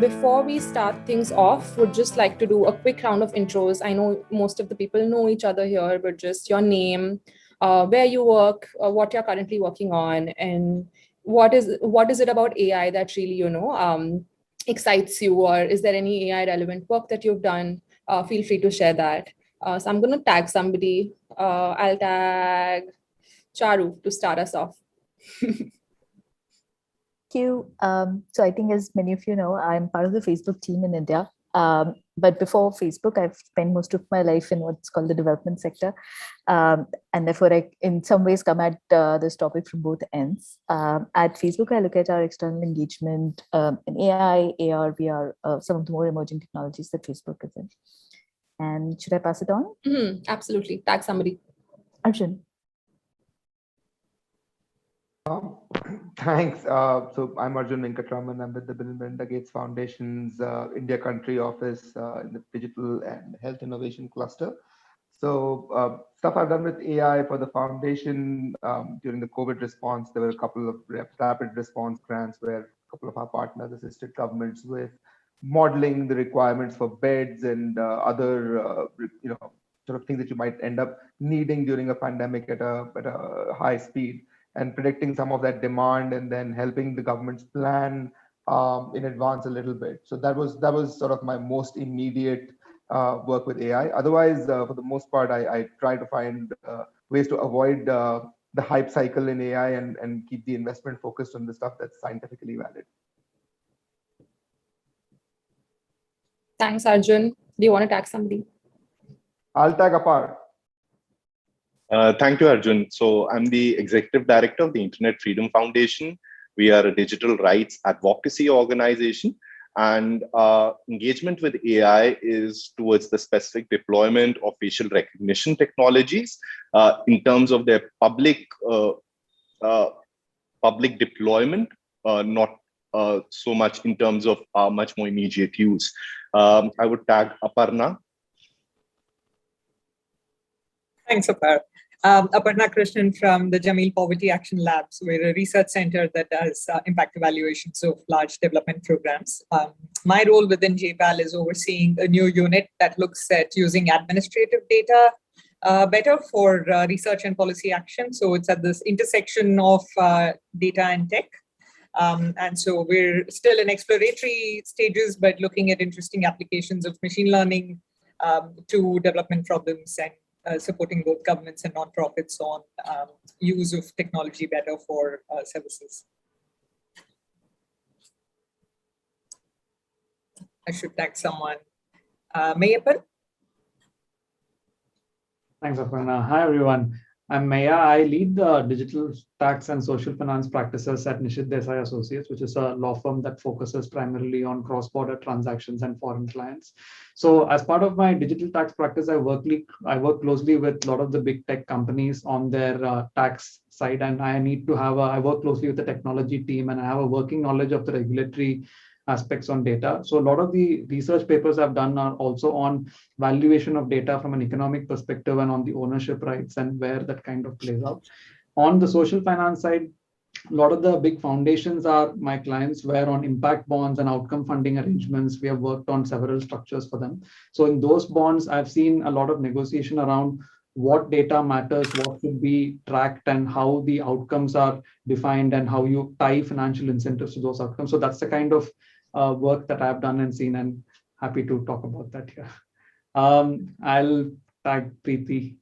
Before we start things off, would just like to do a quick round of intros. I know most of the people know each other here, but just your name, where you work, what you're currently working on, and what is it about AI that really excites you, or is there any AI relevant work that you've done? Feel free to share that. So I'm going to tag somebody. I'll tag Charu to start us off. You. So I think as many of you know, I'm part of the Facebook team in India. But before Facebook, I've spent most of my life in what's called the development sector. And therefore, I in some ways come at this topic from both ends. At Facebook, I look at our external engagement in AI, AR, VR, some of the more emerging technologies that Facebook is in. And should I pass it on? Absolutely. Tag somebody. Arjun. Thanks. So I'm Arjun Venkatraman. I'm with the Bill and Melinda Gates Foundation's India country office in the digital and health innovation cluster. So stuff I've done with AI for the foundation during the COVID response, there were a couple of rapid response grants where a couple of our partners assisted governments with modeling the requirements for beds and other sort of things that you might end up needing during a pandemic at a high speed, and predicting some of that demand and then helping the governments plan in advance a little bit. So that was sort of my most immediate work with AI. Otherwise, for the most part, I try to find ways to avoid the hype cycle in AI and keep the investment focused on the stuff that's scientifically valid. Thanks, Arjun. Do you want to tag somebody? I'll tag Apar. Thank you, Arjun. So I'm the Executive Director of the Internet Freedom Foundation. We are a digital rights advocacy organization, and engagement with AI is towards the specific deployment of facial recognition technologies in terms of their public deployment, not so much in terms of much more immediate use. I would tag Aparna. Thanks, Apar. Aparna Krishnan from the Jameel Poverty Action Labs. We're a research center that does impact evaluations of large development programs. My role within JPAL is overseeing a new unit that looks at using administrative data better for research and policy action. So it's at this intersection of data and tech. And so we're still in exploratory stages, but looking at interesting applications of machine learning to development problems and supporting both governments and nonprofits on use of technology better for services. I should tag someone. Mayapal? Thanks, Aparna. Hi, everyone. I'm Maya. I lead the digital tax and social finance practices at Nishit Desai Associates, which is a law firm that focuses primarily on cross-border transactions and foreign clients. So as part of my digital tax practice, I work closely with a lot of the big tech companies on their tax side, and I work closely with the technology team, and I have a working knowledge of the regulatory aspects on data. So a lot of the research papers I've done are also on valuation of data from an economic perspective and on the ownership rights and where that kind of plays out. On the social finance side, a lot of the big foundations are my clients, where on impact bonds and outcome funding arrangements, we have worked on several structures for them. So in those bonds, I've seen a lot of negotiation around what data matters, what should be tracked, and how the outcomes are defined and how you tie financial incentives to those outcomes. So that's the kind of work that I've done and seen, and happy to talk about that here. I'll tag Preeti.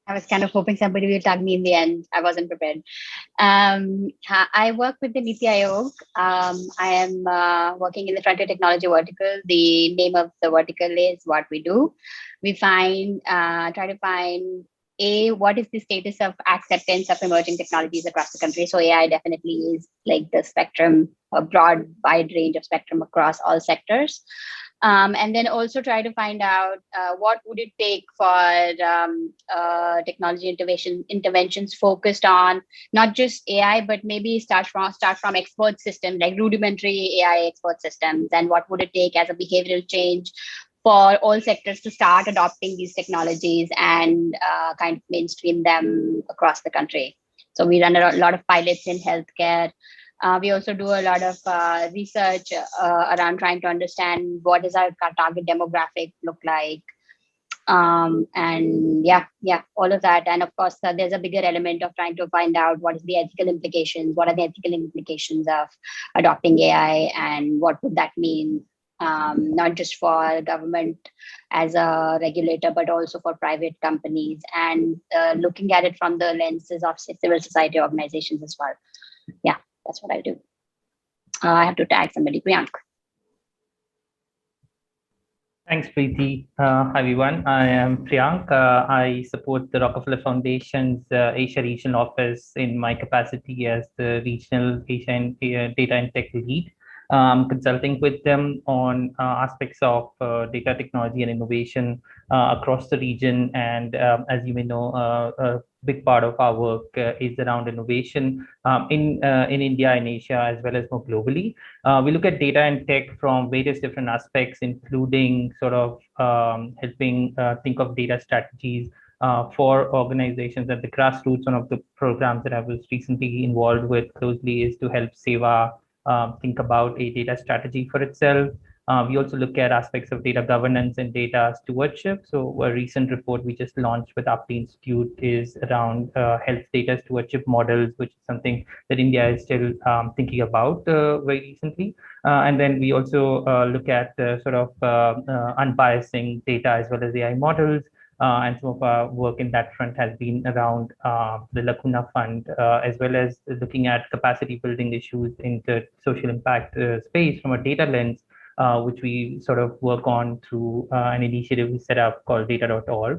I was kind of hoping somebody will tag me in the end. I wasn't prepared. I work with the Niti Aayog. I am working in the frontier technology vertical. The name of the vertical is What We Do. We try to find what is the status of acceptance of emerging technologies across the country. So AI definitely is like the spectrum, a broad, wide range of spectrum across all sectors. And then also try to find out what would it take for technology interventions focused on not just AI, but maybe start from expert systems, like rudimentary AI expert systems, and what would it take as a behavioral change for all sectors to start adopting these technologies and kind of mainstream them across the country. So we run a lot of pilots in healthcare, We also do a lot of research around trying to understand what does our target demographic look like. And all of that. And of course, there's a bigger element of trying to find out what is the ethical implications, what are the ethical implications of adopting AI, and what would that mean, not just for government as a regulator, but also for private companies, and looking at it from the lenses of civil society organizations as well. Yeah, that's what I do. I have to tag somebody, Priyank. Thanks, Preeti. Hi, everyone. I am Priyank. I support the Rockefeller Foundation's Asia Regional Office in my capacity as the Regional Asia and Data and Tech Lead. I'm consulting with them on aspects of data technology and innovation across the region. And as you may know, a big part of our work is around innovation in India, in Asia, as well as more globally. We look at data and tech from various different aspects, including sort of helping think of data strategies for organizations at the grassroots. One of the programs that I was recently involved with closely is to help Seva think about a data strategy for itself. We also look at aspects of data governance and data stewardship. So a recent report we just launched with Apti Institute is around health data stewardship models, which is something that India is still thinking about very recently. And then we also look at sort of unbiasing data as well as AI models. And some of our work in that front has been around the Lacuna Fund, as well as looking at capacity building issues in the social impact space from a data lens, which we sort of work on through an initiative we set up called data.org,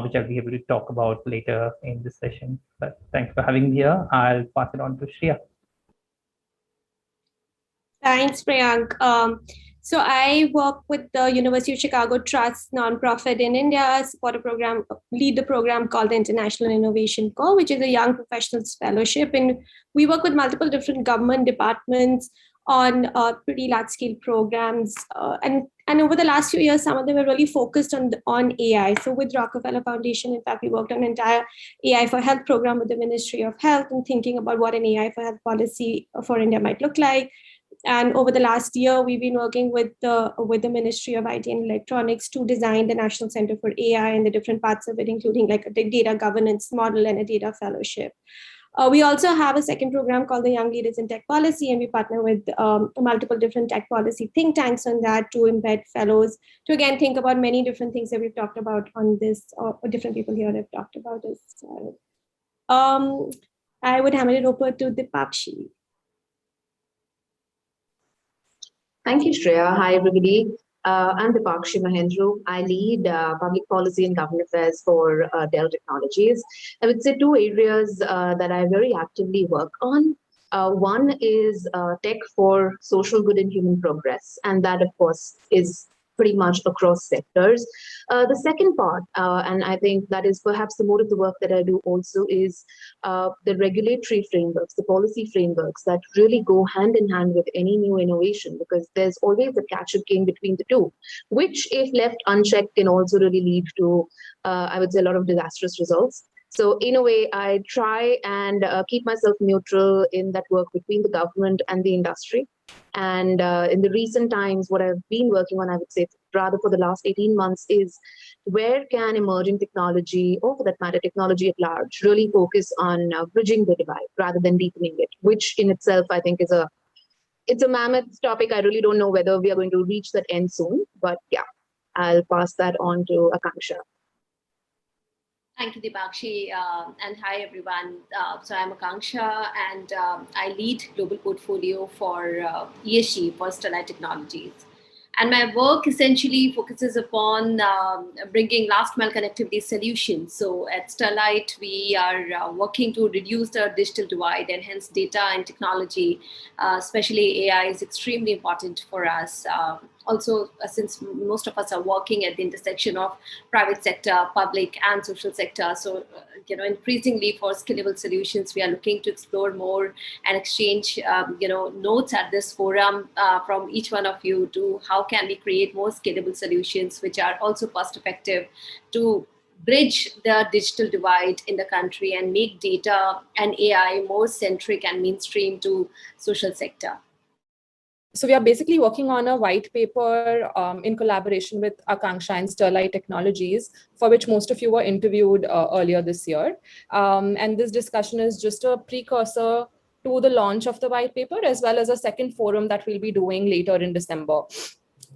which I'll be able to talk about later in this session. But thanks for having me here. I'll pass it on to Shreya. Thanks, Priyank. So I work with the University of Chicago Trust nonprofit in India, support a program, lead the program called the International Innovation Corps, which is a young professionals fellowship. And we work with multiple different government departments on pretty large scale programs. And over the last few years, some of them were really focused on AI. So with Rockefeller Foundation, in fact, we worked on an entire AI for Health program with the Ministry of Health and thinking about what an AI for Health policy for India might look like. And over the last year, we've been working with the Ministry of IT and Electronics to design the National Center for AI and the different parts of it, including like a data governance model and a data fellowship. We also have a second program called the Young Leaders in Tech Policy, and we partner with multiple different tech policy think tanks on that to embed fellows to, again, think about many different things that we've talked about on this, or different people here have talked about as well. I would hand it over to Dipakshi. Thank you, Shreya. Hi, everybody. I'm Dipakshi Mahendru. I lead public policy and government affairs for Dell Technologies. I would say two areas that I very actively work on. One is tech for social good and human progress, and that, of course, is pretty much across sectors. The second part, and I think that is perhaps the more of the work that I do also, is the regulatory frameworks, the policy frameworks that really go hand in hand with any new innovation, because there's always a catch-up game between the two, which, if left unchecked, can also really lead to, I would say, a lot of disastrous results. So in a way, I try and keep myself neutral in that work between the government and the industry. And in the recent times, what I've been working on, I would say, rather for the last 18 months, is where can emerging technology, or for that matter, technology at large, really focus on bridging the divide rather than deepening it, which in itself, I think, it's a mammoth topic. I really don't know whether we are going to reach that end soon, but yeah, I'll pass that on to Akanksha. Thank you, Dipakshi, and hi, everyone. So I'm Akanksha, and I lead global portfolio for ESG for Sterlite Technologies. And my work essentially focuses upon bringing last mile connectivity solutions. So at Sterlite, we are working to reduce the digital divide, and hence data and technology, especially AI, is extremely important for us. Also, since most of us are working at the intersection of private sector, public and social sector. So, increasingly for scalable solutions, we are looking to explore more and exchange, notes at this forum from each one of you to how can we create more scalable solutions, which are also cost effective to bridge the digital divide in the country and make data and AI more centric and mainstream to social sector. So we are basically working on a white paper in collaboration with Akanksha and Sterlite Technologies, for which most of you were interviewed earlier this year. And this discussion is just a precursor to the launch of the white paper, as well as a second forum that we'll be doing later in December.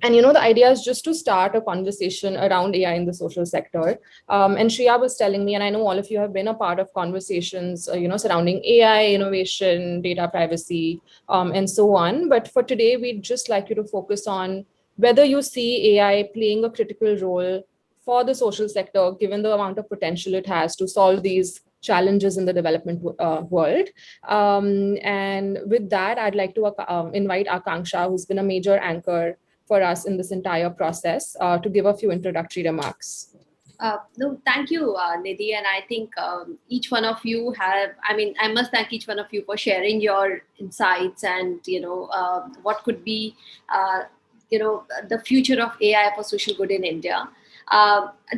And the idea is just to start a conversation around AI in the social sector. And Shreya was telling me, and I know all of you have been a part of conversations, surrounding AI, innovation, data privacy, and so on. But for today, we'd just like you to focus on whether you see AI playing a critical role for the social sector, given the amount of potential it has to solve these challenges in the development world. And with that, I'd like to invite Akanksha, who's been a major anchor for us in this entire process, to give a few introductory remarks. No, thank you, Nidhi. And I think each one of you I must thank each one of you for sharing your insights and, what could be, the future of AI for social good in India.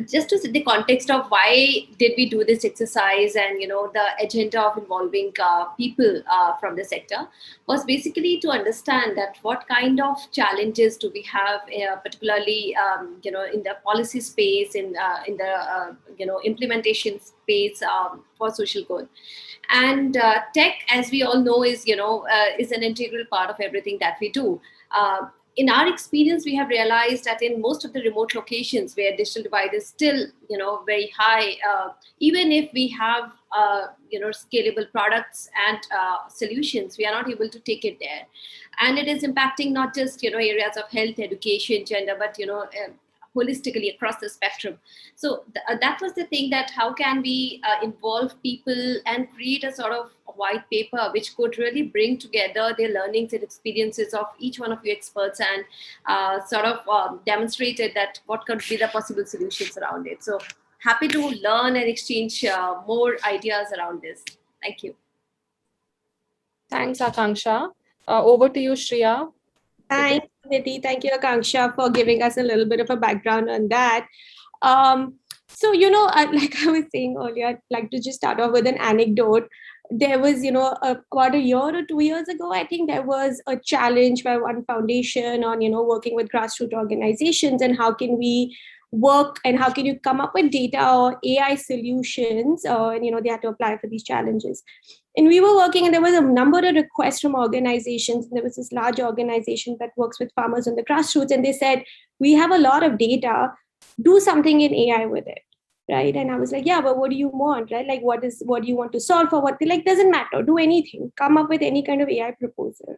Just to set the context of why did we do this exercise and, the agenda of involving people from the sector was basically to understand that what kind of challenges do we have, particularly, in the policy space, in the, implementation space for social good. And tech, as we all know, is an integral part of everything that we do. In our experience, we have realized that in most of the remote locations where digital divide is still, very high, even if we have, scalable products and solutions, we are not able to take it there. And it is impacting not just, areas of health, education, gender, but, holistically across the spectrum. So that was the thing, that how can we involve people and create a sort of white paper which could really bring together the learnings and experiences of each one of you experts and demonstrated that what could be the possible solutions around it. So happy to learn and exchange more ideas around this. Thank you. Thanks, Akanksha. Over to you, Shreya. Thanks, Nidhi. Thank you, Akanksha, for giving us a little bit of a background on that. So, like I was saying earlier, I'd like to just start off with an anecdote. There was, about a year or 2 years ago, I think there was a challenge by one foundation on, working with grassroots organizations and how can we work and how can you come up with data or AI solutions, and, they had to apply for these challenges. And we were working, and there was a number of requests from organizations. There was this large organization that works with farmers on the grassroots, and they said, we have a lot of data, do something in AI with it, right? And I was like, yeah, but what do you want, right? Like, what do you want to solve for? What, like, doesn't matter, do anything, come up with any kind of AI proposal.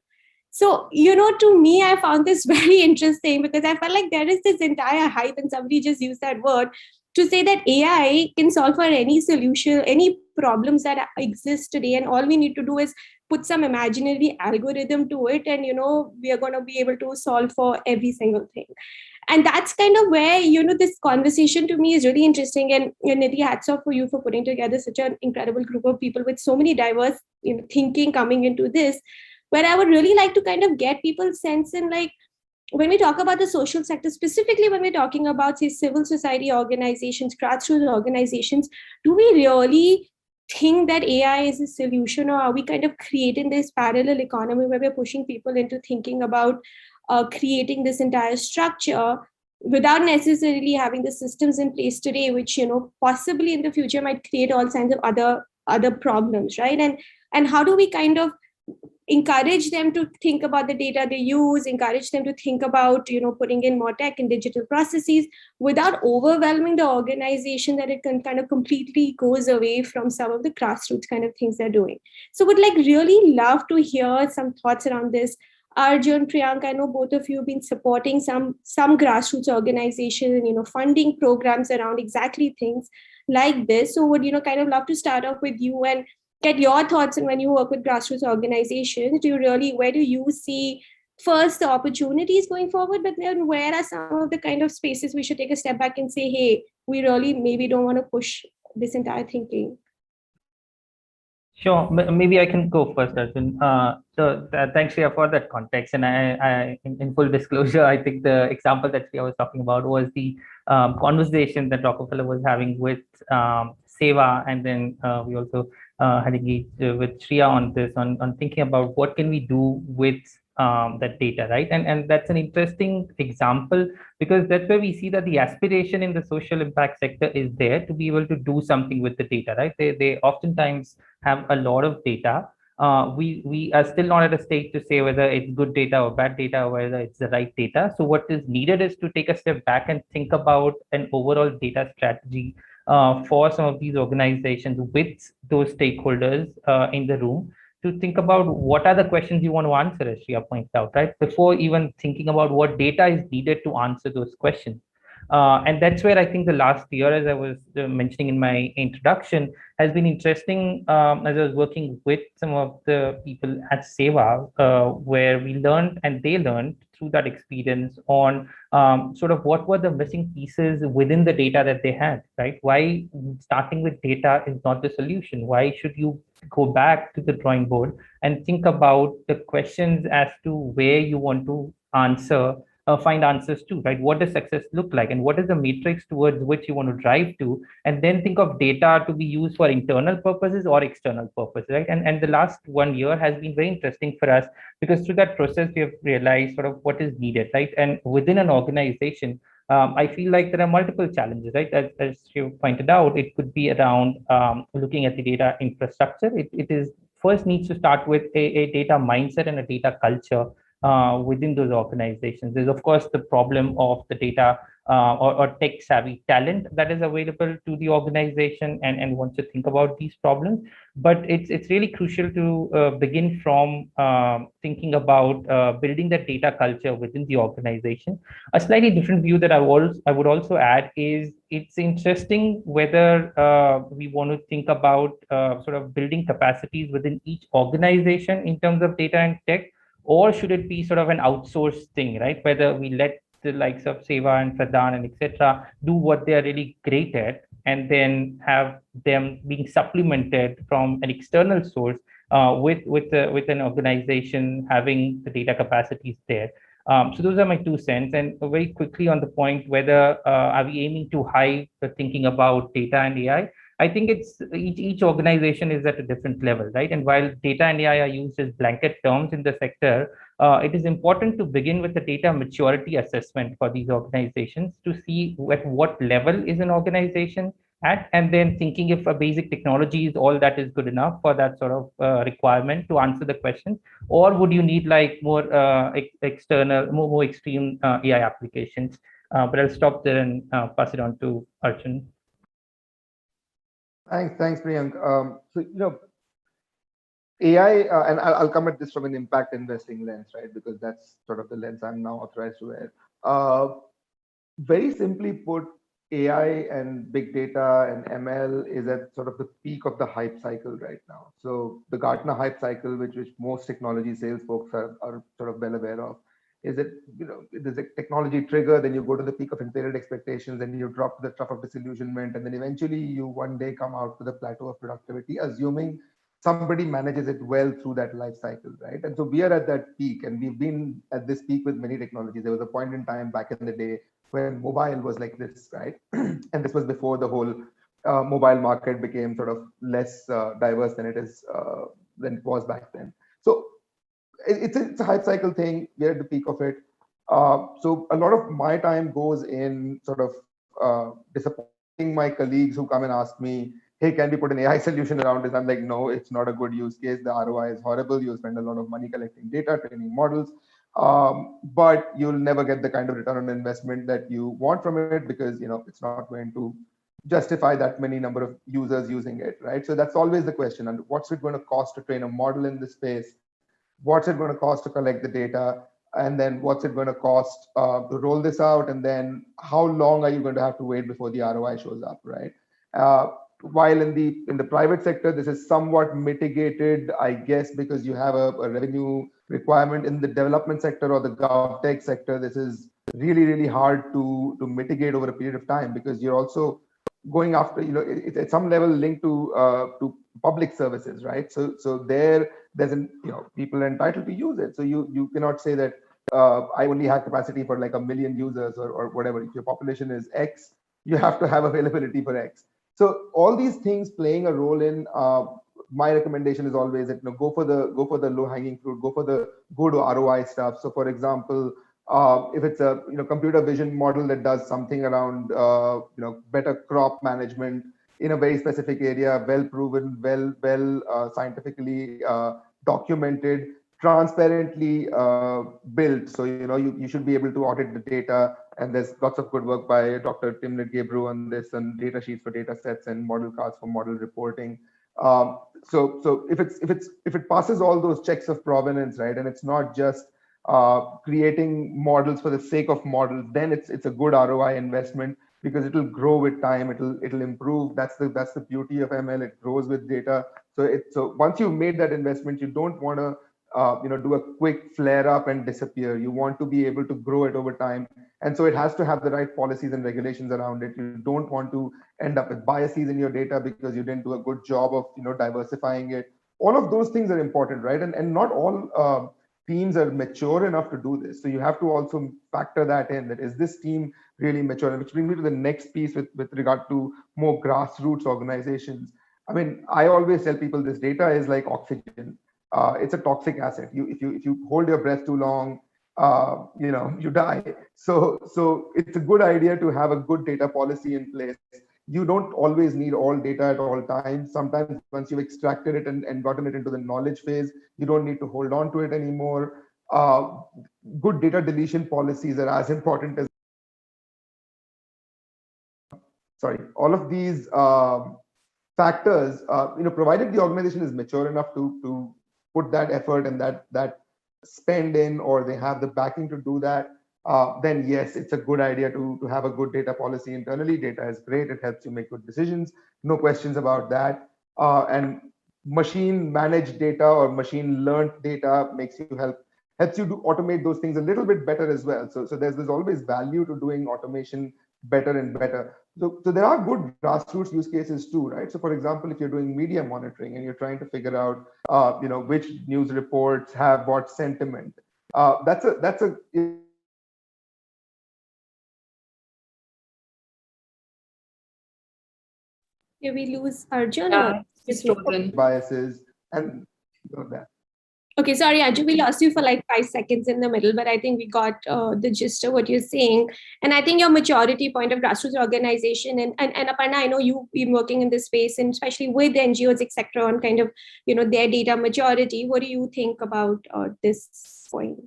So, to me, I found this very interesting because I felt like there is this entire hype, and somebody just used that word to say that AI can solve for any solution, any problems that exist today. And all we need to do is put some imaginary algorithm to it. And, we are going to be able to solve for every single thing. And that's kind of where, this conversation to me is really interesting. And Nidhi, hats off for you for putting together such an incredible group of people with so many diverse thinking coming into this, where I would really like to kind of get people's sense in, like, when we talk about the social sector, specifically when we're talking about, say, civil society organizations, grassroots organizations, do we really think that AI is a solution, or are we kind of creating this parallel economy where we're pushing people into thinking about creating this entire structure without necessarily having the systems in place today, which, possibly in the future might create all kinds of other problems, right? And how do we kind of encourage them to think about the data they use, encourage them to think about, putting in more tech and digital processes without overwhelming the organization, that it can kind of completely goes away from some of the grassroots kind of things they're doing. So would really love to hear some thoughts around this. Arjun, Priyank, I know both of you have been supporting some grassroots organizations and, funding programs around exactly things like this. So would, kind of love to start off with you and get your thoughts. And when you work with grassroots organizations, where do you see first the opportunities going forward, but then where are some of the kind of spaces we should take a step back and say, hey, we really maybe don't want to push this entire thinking? Sure. Maybe I can go first, Arjun. Thanks, Shreya, for that context. And in full disclosure, I think the example that Shreya was talking about was the conversation that Rockefeller was having with Seva, and then we also had engaged with Shreya on this, on thinking about what can we do with that data, right? And that's an interesting example, because that's where we see that the aspiration in the social impact sector is there to be able to do something with the data, right? They oftentimes have a lot of data. We are still not at a stage to say whether it's good data or bad data, or whether it's the right data. So what is needed is to take a step back and think about an overall data strategy for some of these organizations with those stakeholders in the room, to think about what are the questions you want to answer, as Shreya points out, right? Before even thinking about what data is needed to answer those questions. And that's where I think the last year, as I was mentioning in my introduction, has been interesting, as I was working with some of the people at Seva, where we learned and they learned through that experience on sort of what were the missing pieces within the data that they had, right? Why starting with data is not the solution? Why should you go back to the drawing board and think about the questions as to where you want to answer, find answers to, right? What does success look like, and what is the matrix towards which you want to drive to, and then think of data to be used for internal purposes or external purposes, right? And the last 1 year has been very interesting for us, because through that process we have realized sort of what is needed, right? And within an organization, I feel like there are multiple challenges, right? As you pointed out, it could be around looking at the data infrastructure. It is first needs to start with a data mindset and a data culture within those organizations. There's of course the problem of the data or tech savvy talent that is available to the organization and wants to think about these problems. But it's really crucial to begin from thinking about building that data culture within the organization. A slightly different view that I would also add is, it's interesting whether we want to think about sort of building capacities within each organization in terms of data and tech, or should it be sort of an outsourced thing, right? Whether we let the likes of Seva and Pradhan and etc. do what they are really great at, and then have them being supplemented from an external source with an organization having the data capacities there. So those are my 2 cents. And very quickly on the point whether are we aiming too high for thinking about data and AI? I think it's each organization is at a different level, right? And while data and AI are used as blanket terms in the sector, it is important to begin with the data maturity assessment for these organizations to see at what level is an organization at, and then thinking if a basic technology is all that is good enough for that sort of requirement to answer the question, or would you need like more external, more extreme AI applications? But I'll stop there and pass it on to Arjun. Thanks, Priyank. So, AI, and I'll come at this from an impact investing lens, right? Because that's sort of the lens I'm now authorized to wear. Very simply put, AI and big data and ML is at sort of the peak of the hype cycle right now. So the Gartner hype cycle, which most technology sales folks are sort of well aware of, is that there's a technology trigger, then you go to the peak of inflated expectations, and you drop to the trough of disillusionment, and then eventually you one day come out to the plateau of productivity, assuming somebody manages it well through that life cycle, right? And so we are at that peak, and we've been at this peak with many technologies. There was a point in time back in the day when mobile was like this, right? And this was before the whole mobile market became sort of less diverse than it was back then. So it's a hype cycle thing. We're at the peak of it. So a lot of my time goes in sort of disappointing my colleagues who come and ask me, hey, can we put an AI solution around this? I'm like, no, it's not a good use case. The ROI is horrible. You'll spend a lot of money collecting data, training models, but you'll never get the kind of return on investment that you want from it, because it's not going to justify that many number of users using it, right? So that's always the question. And what's it going to cost to train a model in this space? What's it going to cost to collect the data? And then what's it going to cost to roll this out? And then how long are you going to have to wait before the ROI shows up, right? While in the private sector, this is somewhat mitigated, I guess, because you have a revenue requirement. In the development sector or the GovTech sector, this is really, really hard to mitigate over a period of time, because you're also going after, it's at some level linked to public services, right? So there's an, people are entitled to use it. So you cannot say that I only have capacity for like 1 million users or whatever. If your population is X, you have to have availability for X. So all these things playing a role in, my recommendation is always that go for the low hanging fruit, go to ROI stuff. So for example, if it's a computer vision model that does something around better crop management in a very specific area, well proven, well scientifically documented, transparently built. So you should be able to audit the data. And there's lots of good work by Dr. Tim Gebru on this, and data sheets for data sets and model cards for model reporting. So if it passes all those checks of provenance, right, and it's not just creating models for the sake of models, then it's a good ROI investment, because it'll grow with time, it'll improve. That's the beauty of ML. It grows with data. So once you've made that investment, you don't want to do a quick flare up and disappear. You want to be able to grow it over time. And so it has to have the right policies and regulations around it. You don't want to end up with biases in your data because you didn't do a good job of diversifying it. All of those things are important, right? And not all teams are mature enough to do this. So you have to also factor that in, that is this team really mature? And which brings me to the next piece with regard to more grassroots organizations. I mean, I always tell people this data is like oxygen. It's a toxic asset. If you hold your breath too long, you die. So it's a good idea to have a good data policy in place. You don't always need all data at all times. Sometimes once you've extracted it and gotten it into the knowledge phase, you don't need to hold on to it anymore. Good data deletion policies are as important as, all of these factors, provided the organization is mature enough to put that effort and that spend in, or they have the backing to do that, then yes, it's a good idea to have a good data policy internally. Data is great. It helps you make good decisions. No questions about that. And machine managed data or machine learned data helps you to automate those things a little bit better as well. So there's always value to doing automation better and better. So there are good grassroots use cases too, right? So for example, if you're doing media monitoring and you're trying to figure out, which news reports have what sentiment, that's a Did we lose Arjun? He's frozen. Biases and that. Okay, sorry, Arjun, we lost you for like 5 seconds in the middle, but I think we got the gist of what you're saying. And I think your maturity point of grassroots organization, and Aparna, I know you've been working in this space, and especially with NGOs, etc., on kind of, their data maturity. What do you think about this point?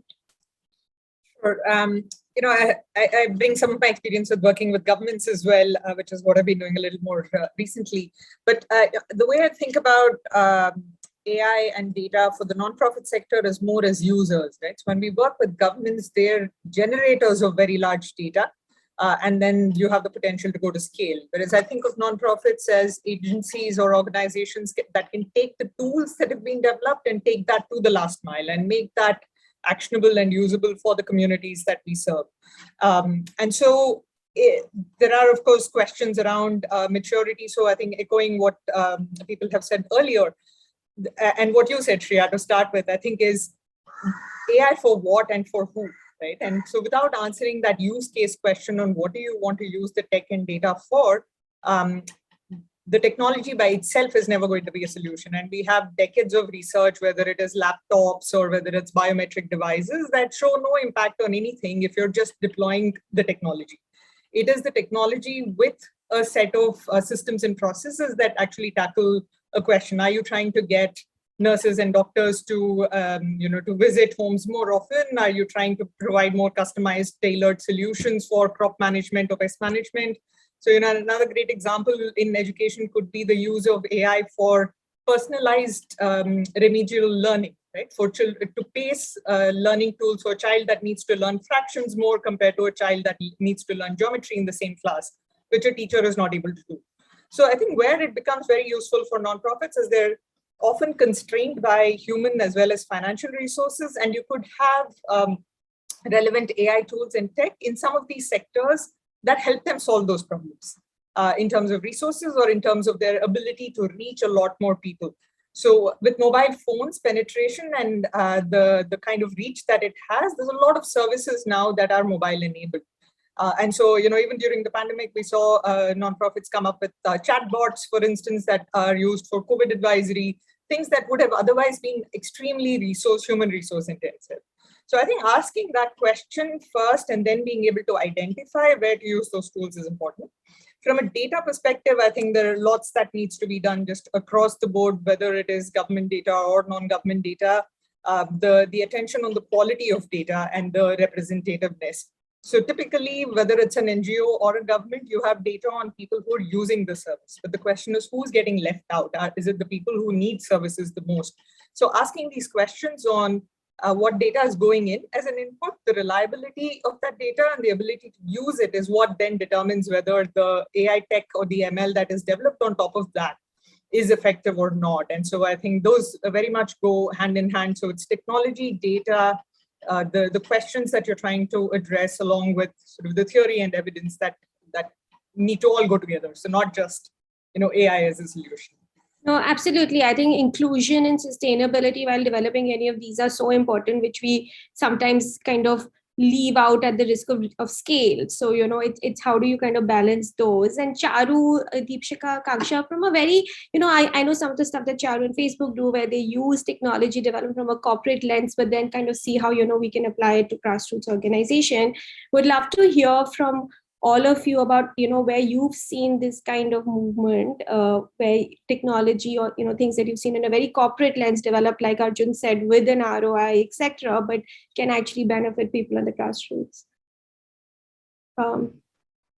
Sure. I bring some of my experience with working with governments as well, which is what I've been doing a little more recently. But the way I think about AI and data for the nonprofit sector is more as users, right? So when we work with governments, they're generators of very large data, and then you have the potential to go to scale. Whereas I think of nonprofits as agencies or organizations that can take the tools that have been developed and take that to the last mile and make that actionable and usable for the communities that we serve. And so there are, of course, questions around maturity. So I think echoing what people have said earlier, and what you said, Shreya, to start with, I think is AI for what and for who, right? And so without answering that use case question on what do you want to use the tech and data for, the technology by itself is never going to be a solution. And we have decades of research, whether it is laptops or whether it's biometric devices, that show no impact on anything if you're just deploying the technology. It is the technology with a set of systems and processes that actually tackle a question. Are you trying to get nurses and doctors to visit homes more often? Are you trying to provide more customized, tailored solutions for crop management or pest management? So, another great example in education could be the use of AI for personalized remedial learning, right? For children, to pace learning tools for a child that needs to learn fractions more compared to a child that needs to learn geometry in the same class, which a teacher is not able to do. So I think where it becomes very useful for nonprofits is they're often constrained by human as well as financial resources, and you could have relevant AI tools and tech in some of these sectors that help them solve those problems. in terms of resources or in terms of their ability to reach a lot more people. So with mobile phones penetration and the kind of reach that it has, there's a lot of services now that are mobile enabled. And so, even during the pandemic, we saw nonprofits come up with chatbots, for instance, that are used for COVID advisory, things that would have otherwise been extremely human resource intensive. So I think asking that question first and then being able to identify where to use those tools is important. From a data perspective, I think there are lots that needs to be done just across the board, whether it is government data or non-government data, the attention on the quality of data and the representativeness. So typically, whether it's an NGO or a government, you have data on people who are using the service. But the question is, who's getting left out? Is it the people who need services the most? So asking these questions on what data is going in as an input, the reliability of that data and the ability to use it is what then determines whether the AI tech or the ML that is developed on top of that is effective or not. And so I think those very much go hand in hand. So it's technology, data, the questions that you're trying to address along with sort of the theory and evidence that need to all go together. So not just, AI as a solution. No, absolutely. I think inclusion and sustainability while developing any of these are so important, which we sometimes kind of leave out at the risk of scale. So, it's how do you kind of balance those? And Charu, Deepshika, Kaksha, from a very, I know some of the stuff that Charu and Facebook do where they use technology developed from a corporate lens, but then kind of see how, we can apply it to grassroots organization. Would love to hear from all of you about, where you've seen this kind of movement, where technology or, things that you've seen in a very corporate lens developed, like Arjun said, with an ROI, etc., but can actually benefit people on the grassroots.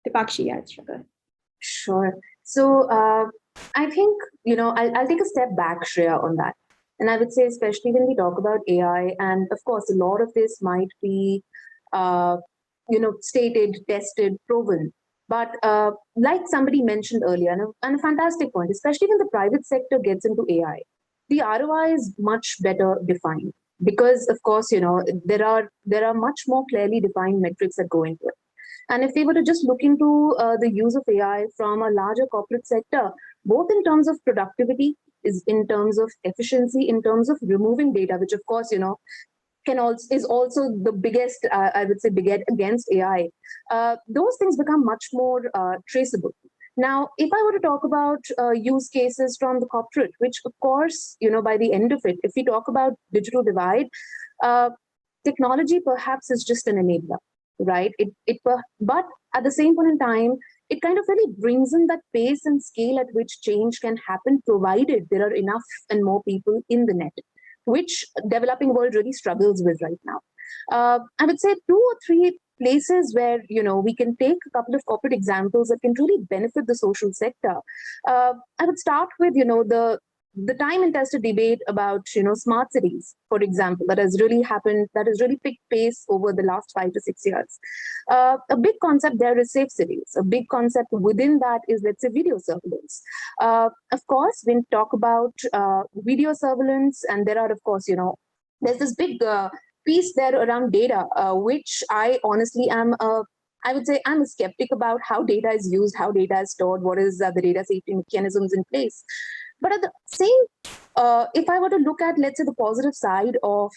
Dipakshi, yeah, Shraga. Sure. So I think, I'll take a step back, Shreya, on that. And I would say, especially when we talk about AI, and of course, a lot of this might be stated, tested, proven. But like somebody mentioned earlier, and a fantastic point, especially when the private sector gets into AI, the ROI is much better defined because, of course, there are much more clearly defined metrics that go into it. And if we were to just look into the use of AI from a larger corporate sector, both in terms of productivity, is in terms of efficiency, in terms of removing data, which of course, is also the biggest, I would say, bigot against AI. Those things become much more traceable. Now, if I were to talk about use cases from the corporate, which of course, by the end of it, if we talk about digital divide, technology perhaps is just an enabler, right? But at the same point in time, it kind of really brings in that pace and scale at which change can happen, provided there are enough and more people in the net, which developing world really struggles with right now. I would say 2 or 3 places where, we can take a couple of corporate examples that can really benefit the social sector. I would start with, the time and tested debate about, smart cities, for example, that has really happened, that has really picked pace over the last 5 to 6 years. A big concept there is safe cities. A big concept within that is, let's say, video surveillance. Of course, when we talk about video surveillance, and there are, of course, there's this big piece there around data, which I honestly am I would say I'm a skeptic about how data is used, how data is stored, what is the data safety mechanisms in place. But at the same, if I were to look at, let's say, the positive side of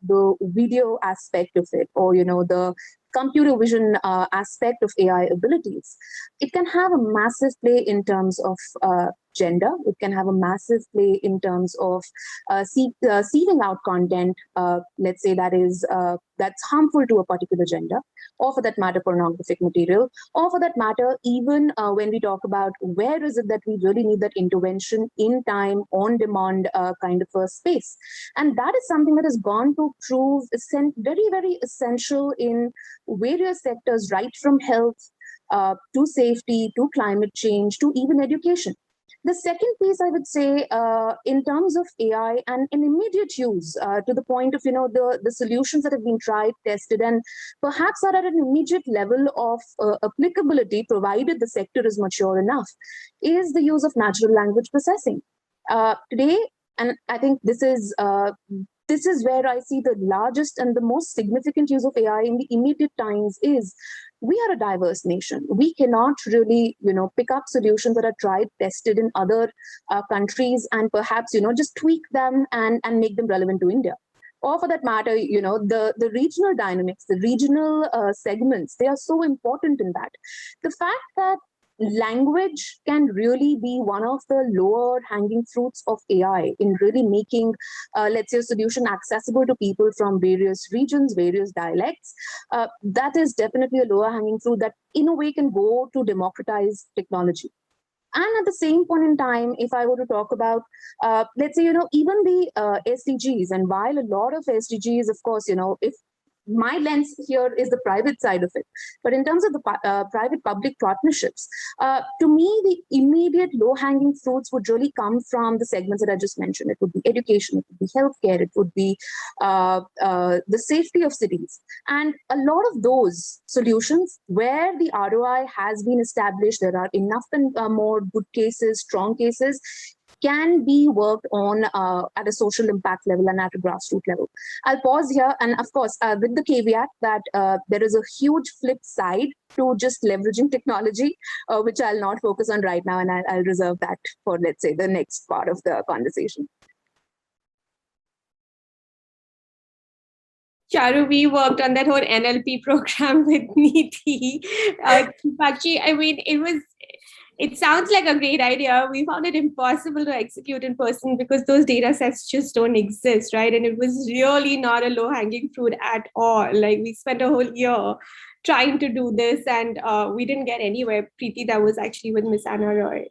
the video aspect of it, or, the computer vision aspect of AI abilities, it can have a massive play in terms of gender. It can have a massive play in terms of seeding out content, let's say, that's harmful to a particular gender, or for that matter, pornographic material, or for that matter, even when we talk about where is it that we really need that intervention in time, on demand kind of a space. And that is something that has gone to prove very, very essential in various sectors, right from health to safety, to climate change, to even education. The second piece, I would say, in terms of AI and an immediate use, to the point of, the solutions that have been tried, tested, and perhaps are at an immediate level of applicability, provided the sector is mature enough, is the use of natural language processing. Today, and I think this is where I see the largest and the most significant use of AI in the immediate times, is we are a diverse nation. We cannot really, pick up solutions that are tried, tested in other countries and perhaps, just tweak them and make them relevant to India. Or for that matter, the regional dynamics, the regional segments, they are so important in that. The fact that language can really be one of the lower hanging fruits of AI in really making, let's say, a solution accessible to people from various regions, various dialects. That is definitely a lower hanging fruit that in a way can go to democratize technology. And at the same point in time, if I were to talk about, let's say, even the SDGs, and while a lot of SDGs, of course, if my lens here is the private side of it. But in terms of the private-public partnerships, to me, the immediate low-hanging fruits would really come from the segments that I just mentioned. It would be education, it would be healthcare, it would be the safety of cities. And a lot of those solutions where the ROI has been established, there are enough and more good cases, strong cases, can be worked on at a social impact level and at a grassroots level. I'll pause here, and of course, with the caveat that there is a huge flip side to just leveraging technology, which I'll not focus on right now, and I'll reserve that for, let's say, the next part of the conversation. Charu, we worked on that whole NLP program with Neeti. Actually, I mean, it sounds like a great idea. We found it impossible to execute in person because those data sets just don't exist, right? And it was really not a low-hanging fruit at all. Like, we spent a whole year trying to do this, and we didn't get anywhere. Preeti, that was actually with Miss Anna Roy.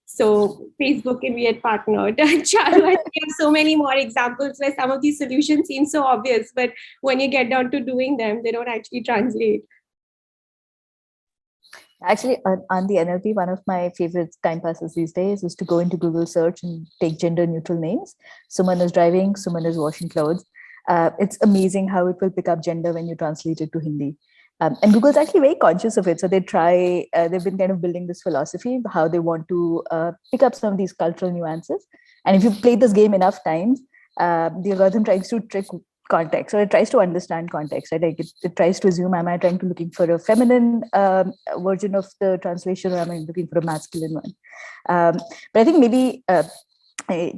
So Facebook and we had partnered. Charu, I think we have so many more examples where some of these solutions seem so obvious, but when you get down to doing them, they don't actually translate. Actually, on the NLP, one of my favorite time passes these days is to go into Google search and take gender neutral names. Suman is driving, Suman is washing clothes. It's amazing how it will pick up gender when you translate it to Hindi. And Google's actually very conscious of it. So they've been kind of building this philosophy, how they want to pick up some of these cultural nuances. And if you play this game enough times, the algorithm tries to trick context, or it tries to understand context, right? Like it tries to assume, am I trying to looking for a feminine version of the translation, or am I looking for a masculine one? But I think maybe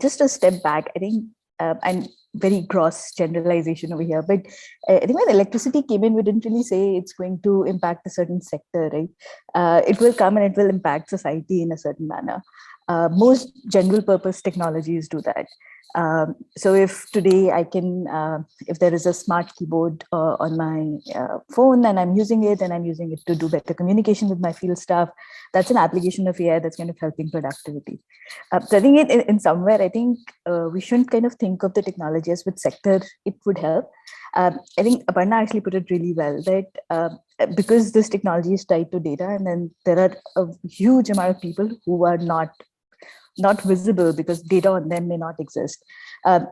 just a step back, I think, and very gross generalization over here, but I think when electricity came in, we didn't really say it's going to impact a certain sector, right? It will come and it will impact society in a certain manner. Most general purpose technologies do that. So if today I can, if there is a smart keyboard on my phone and I'm using it to do better communication with my field staff, that's an application of AI that's kind of helping productivity. So I think in somewhere, I think we shouldn't kind of think of the technology as which sector it would help. I think Aparna actually put it really well, that because this technology is tied to data, and then there are a huge amount of people who are not visible because data on them may not exist.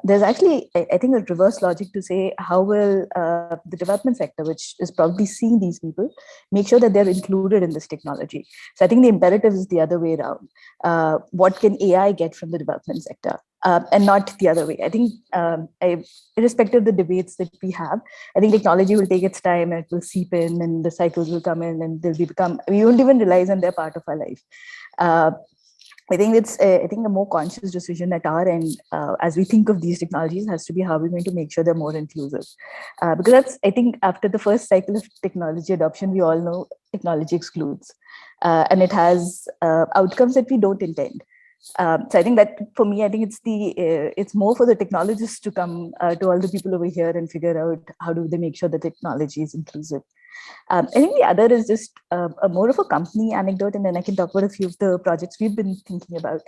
There's actually, I think, a reverse logic to say, how will the development sector, which is probably seeing these people, make sure that they're included in this technology? So I think the imperative is the other way around. What can AI get from the development sector? And not the other way. I think, irrespective of the debates that we have, I think technology will take its time and it will seep in, and the cycles will come in, and we won't even realize, and they're part of our life. I think it's a more conscious decision at our end, as we think of these technologies, has to be how we're going to make sure they're more inclusive. Because that's, I think, after the first cycle of technology adoption, we all know technology excludes, and it has outcomes that we don't intend. So I think that for me, I think it's more for the technologists to come to all the people over here and figure out how do they make sure the technology is inclusive. I think the other is just a more of a company anecdote, and then I can talk about a few of the projects we've been thinking about.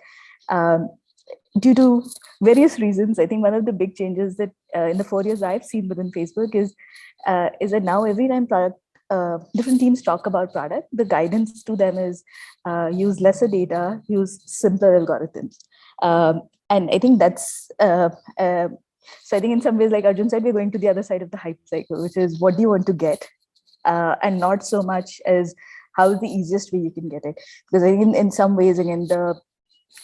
Due to various reasons, I think one of the big changes that in the 4 years I've seen within Facebook is that now every time different teams talk about product, the guidance to them is use lesser data, use simpler algorithms. And I think that's, so I think in some ways, like Arjun said, we're going to the other side of the hype cycle, which is what do you want to get? And not so much as how is the easiest way you can get it. Because I think in some ways, again,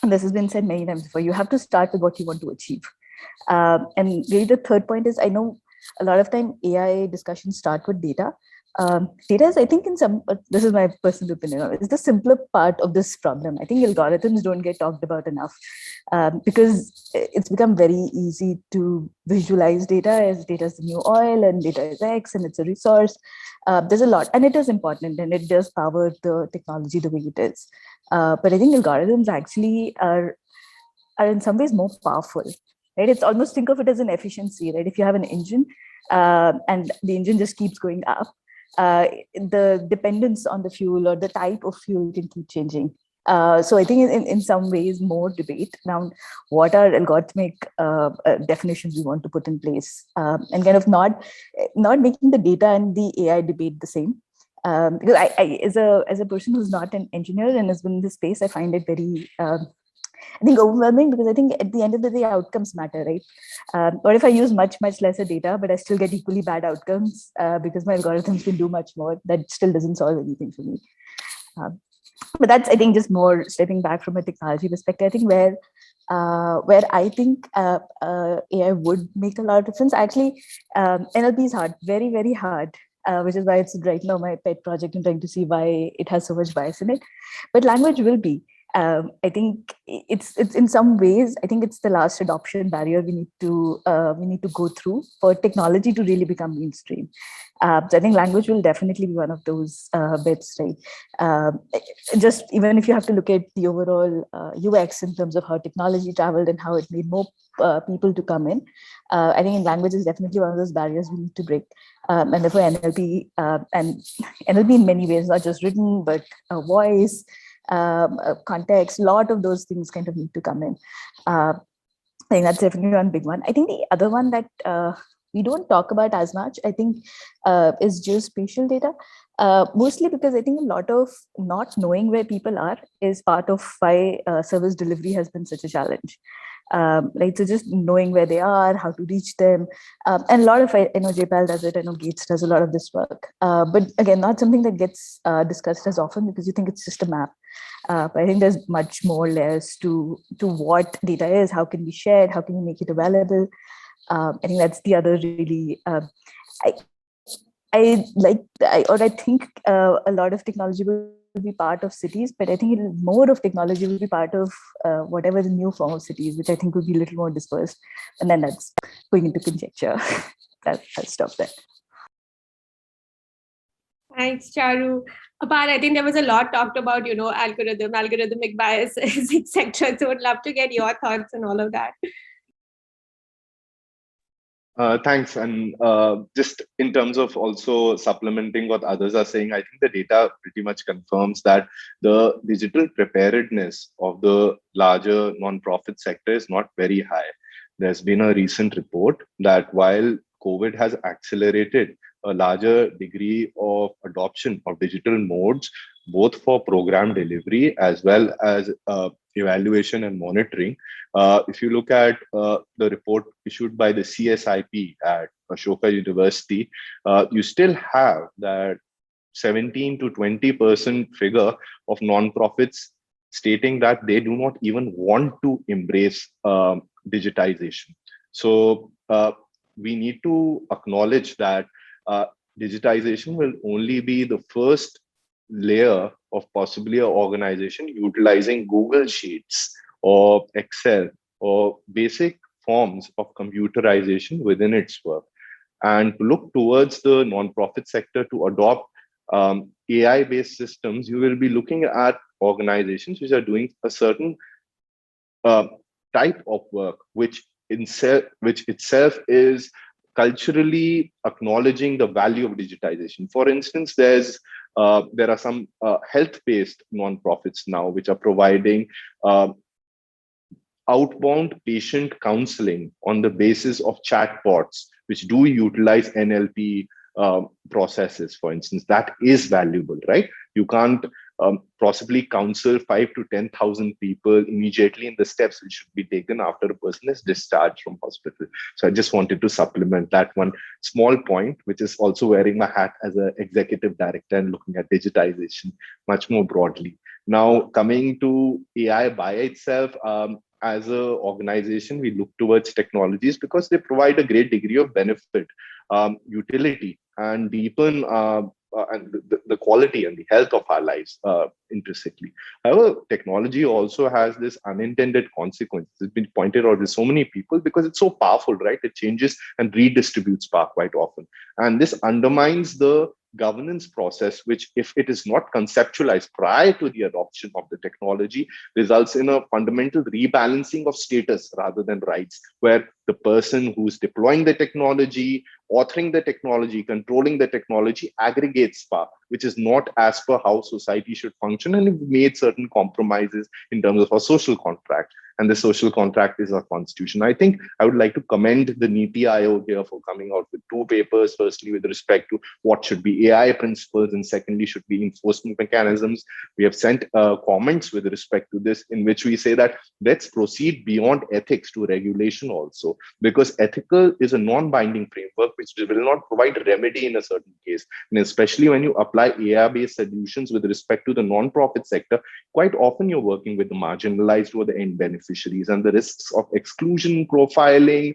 this has been said many times before, you have to start with what you want to achieve. And really the third point is, I know a lot of time AI discussions start with data, Data is, I think, this is my personal opinion, is the simpler part of this problem. I think algorithms don't get talked about enough because it's become very easy to visualize data as data is the new oil and data is X and it's a resource. There's a lot, and it is important and it does power the technology the way it is. But I think algorithms actually are in some ways more powerful, right? It's almost, think of it as an efficiency, right? If you have an engine and the engine just keeps going up, the dependence on the fuel or the type of fuel can keep changing. So I think in some ways more debate around what are algorithmic definitions we want to put in place, and kind of not making the data and the AI debate the same. Because I as a person who's not an engineer and has been in this space, I find it very I think overwhelming, because I think at the end of the day, outcomes matter, right? Or if I use much lesser data, but I still get equally bad outcomes because my algorithms can do much more, that still doesn't solve anything for me. But that's, I think, just more stepping back from a technology perspective. I think where I think AI would make a lot of difference. Actually, NLP is hard, very, very hard. Which is why it's right now my pet project and trying to see why it has so much bias in it. But language will be. I think it's in some ways, I think it's the last adoption barrier we need to go through for technology to really become mainstream. So I think language will definitely be one of those bits, right? Just even if you have to look at the overall UX in terms of how technology traveled and how it made more people to come in, I think in language is definitely one of those barriers we need to break. And therefore NLP and NLP in many ways, not just written, but voice, context, a lot of those things kind of need to come in. I think that's definitely one big one. I think the other one that we don't talk about as much, I think, is geospatial data. Mostly because I think a lot of not knowing where people are is part of why service delivery has been such a challenge. Right, so just knowing where they are, how to reach them, and a lot of, I know JPAL does it, I know Gates does a lot of this work, but again, not something that gets discussed as often because you think it's just a map. But I think there's much more layers to what data is, how can be shared, how can you make it available. I think that's the other really, I think a lot of technology will be part of cities, but I think more of technology will be part of whatever the new form of cities, which I think will be a little more dispersed. And then that's going into conjecture. I'll stop there. Thanks, Charu. Apart, I think there was a lot talked about, algorithmic biases, etc. So would love to get your thoughts on all of that. Thanks. And just in terms of also supplementing what others are saying, I think the data pretty much confirms that the digital preparedness of the larger nonprofit sector is not very high. There's been a recent report that while COVID has accelerated a larger degree of adoption of digital modes, both for program delivery as well as evaluation and monitoring. If you look at the report issued by the CSIP at Ashoka University, you still have that 17 to 20% figure of nonprofits stating that they do not even want to embrace digitization. So we need to acknowledge that digitization will only be the first layer of possibly an organization utilizing Google Sheets or Excel or basic forms of computerization within its work. And to look towards the nonprofit sector to adopt AI-based systems, you will be looking at organizations which are doing a certain type of work, which itself is culturally acknowledging the value of digitization. For instance, there are some health-based nonprofits now which are providing outbound patient counseling on the basis of chatbots, which do utilize NLP processes, for instance. That is valuable, right? You can't possibly counsel 5 to 10,000 people immediately in the steps which should be taken after a person is discharged from hospital. So I just wanted to supplement that one small point, which is also wearing my hat as an executive director and looking at digitization much more broadly. Now, coming to AI by itself, as an organization, we look towards technologies because they provide a great degree of benefit, utility, and deepen and the quality and the health of our lives intrinsically. However, technology also has this unintended consequences. It's been pointed out to so many people because it's so powerful, right? It changes and redistributes power quite often. And this undermines the governance process, which, if it is not conceptualized prior to the adoption of the technology, results in a fundamental rebalancing of status rather than rights, where the person who's deploying the technology, authoring the technology, controlling the technology, aggregates power, which is not as per how society should function. And we've made certain compromises in terms of our social contract. And the social contract is our constitution. I think I would like to commend the NITI Aayog here for coming out with 2 papers, firstly with respect to what should be AI principles, and secondly should be enforcement mechanisms. We have sent comments with respect to this, in which we say that let's proceed beyond ethics to regulation also, because ethical is a non-binding framework which will not provide remedy in a certain case. And especially when you apply AI-based solutions with respect to the non-profit sector, quite often you're working with the marginalized or the end beneficiaries, and the risks of exclusion, profiling,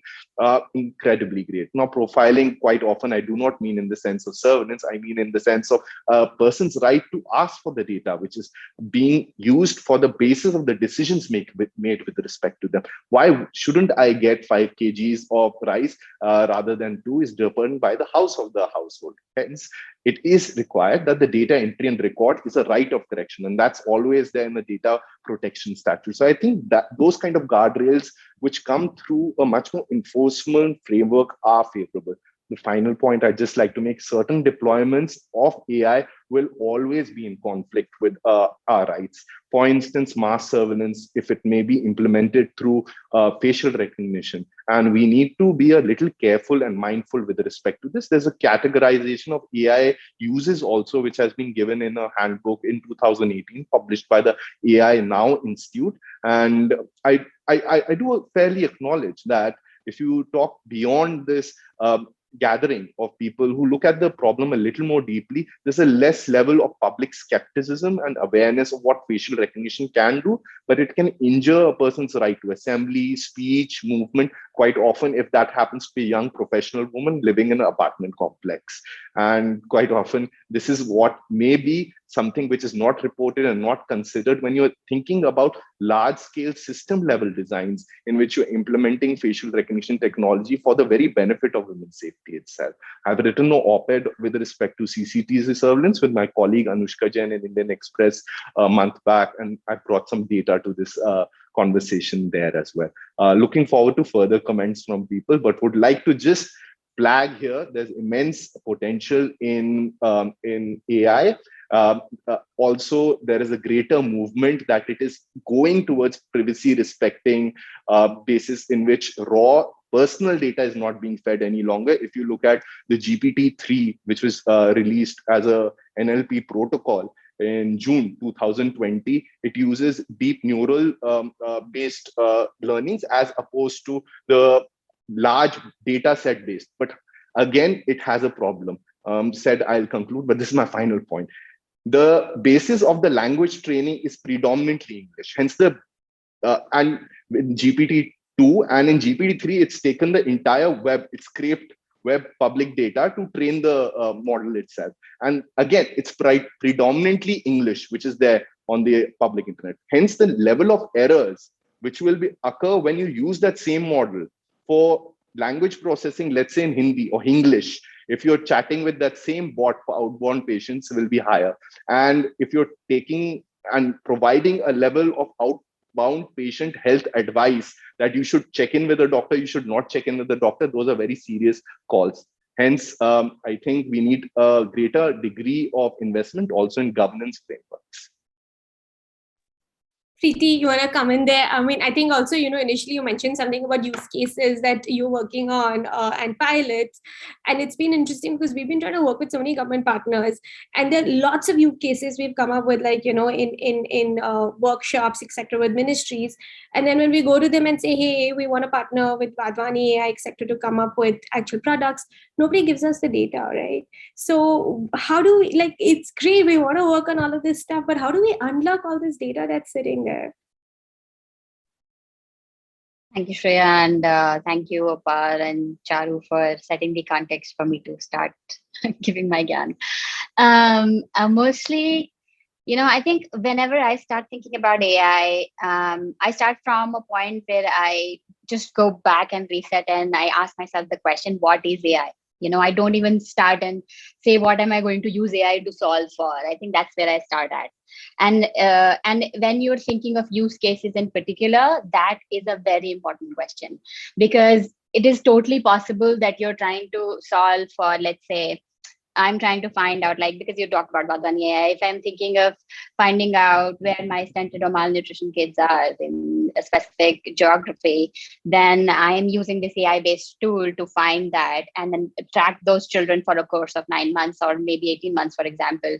incredibly great. Now, profiling, quite often, I do not mean in the sense of surveillance, I mean in the sense of a person's right to ask for the data, which is being used for the basis of the decisions made with respect to them. Why shouldn't I get 5 kgs of rice rather than 2 is determined by the house of the household. Hence, it is required that the data entry and record is a right of correction, and that's always there in the data protection statute. So I think that those kind of guardrails which come through a much more enforcement framework are favorable. The final point, I'd just like to make: certain deployments of AI will always be in conflict with our rights. For instance, mass surveillance, if it may be implemented through facial recognition. And we need to be a little careful and mindful with respect to this. There's a categorization of AI uses also, which has been given in a handbook in 2018, published by the AI Now Institute. And I do fairly acknowledge that if you talk beyond this gathering of people who look at the problem a little more deeply, there's a less level of public skepticism and awareness of what facial recognition can do, but it can injure a person's right to assembly, speech, movement, quite often if that happens to be a young professional woman living in an apartment complex. And quite often, this is what may be something which is not reported and not considered when you're thinking about large-scale system-level designs in which you're implementing facial recognition technology for the very benefit of women's safety itself. I've written an op-ed with respect to CCTV surveillance with my colleague Anushka Jain in Indian Express a month back, and I brought some data to this conversation there as well. Looking forward to further comments from people, but would like to just flag here, there's immense potential in AI. Also, there is a greater movement that it is going towards privacy respecting basis in which raw personal data is not being fed any longer. If you look at the GPT-3, which was released as a NLP protocol in June 2020, it uses deep neural based learnings as opposed to the large data set based. But again, it has a problem. I'll conclude, but this is my final point. The basis of the language training is predominantly English. Hence and in GPT-2 and in GPT-3, it's taken the entire web, it's scraped web public data to train the model itself. And again, it's predominantly English, which is there on the public internet. Hence the level of errors which will occur when you use that same model for language processing, let's say in Hindi or English. If you're chatting with that same bot for outbound patients, will be higher. And if you're taking and providing a level of outbound patient health advice that you should check in with a doctor, you should not check in with the doctor, those are very serious calls. Hence, I think we need a greater degree of investment also in governance frameworks. Preeti, you want to come in there? I mean, I think also, initially you mentioned something about use cases that you're working on and pilots. And it's been interesting because we've been trying to work with so many government partners. And there are lots of use cases we've come up with, like, in workshops, etc., with ministries. And then when we go to them and say, hey, we want to partner with Vadvani AI, etc., to come up with actual products, nobody gives us the data, right? So how do we, it's great, we want to work on all of this stuff, but how do we unlock all this data that's sitting there? Thank you, Shreya, and thank you, Apar and Charu, for setting the context for me to start giving my gyan. Mostly, I think whenever I start thinking about AI, I start from a point where I just go back and reset and I ask myself the question, what is AI? I don't even start and say, what am I going to use AI to solve for? I think that's where I start at. And when you're thinking of use cases in particular, that is a very important question, because it is totally possible that you're trying to solve for, let's say, I'm trying to find out, like, because you talked about Vardhani AI, if I'm thinking of finding out where my stunted or malnutrition kids are in a specific geography, then I am using this AI-based tool to find that and then track those children for a course of 9 months or maybe 18 months, for example.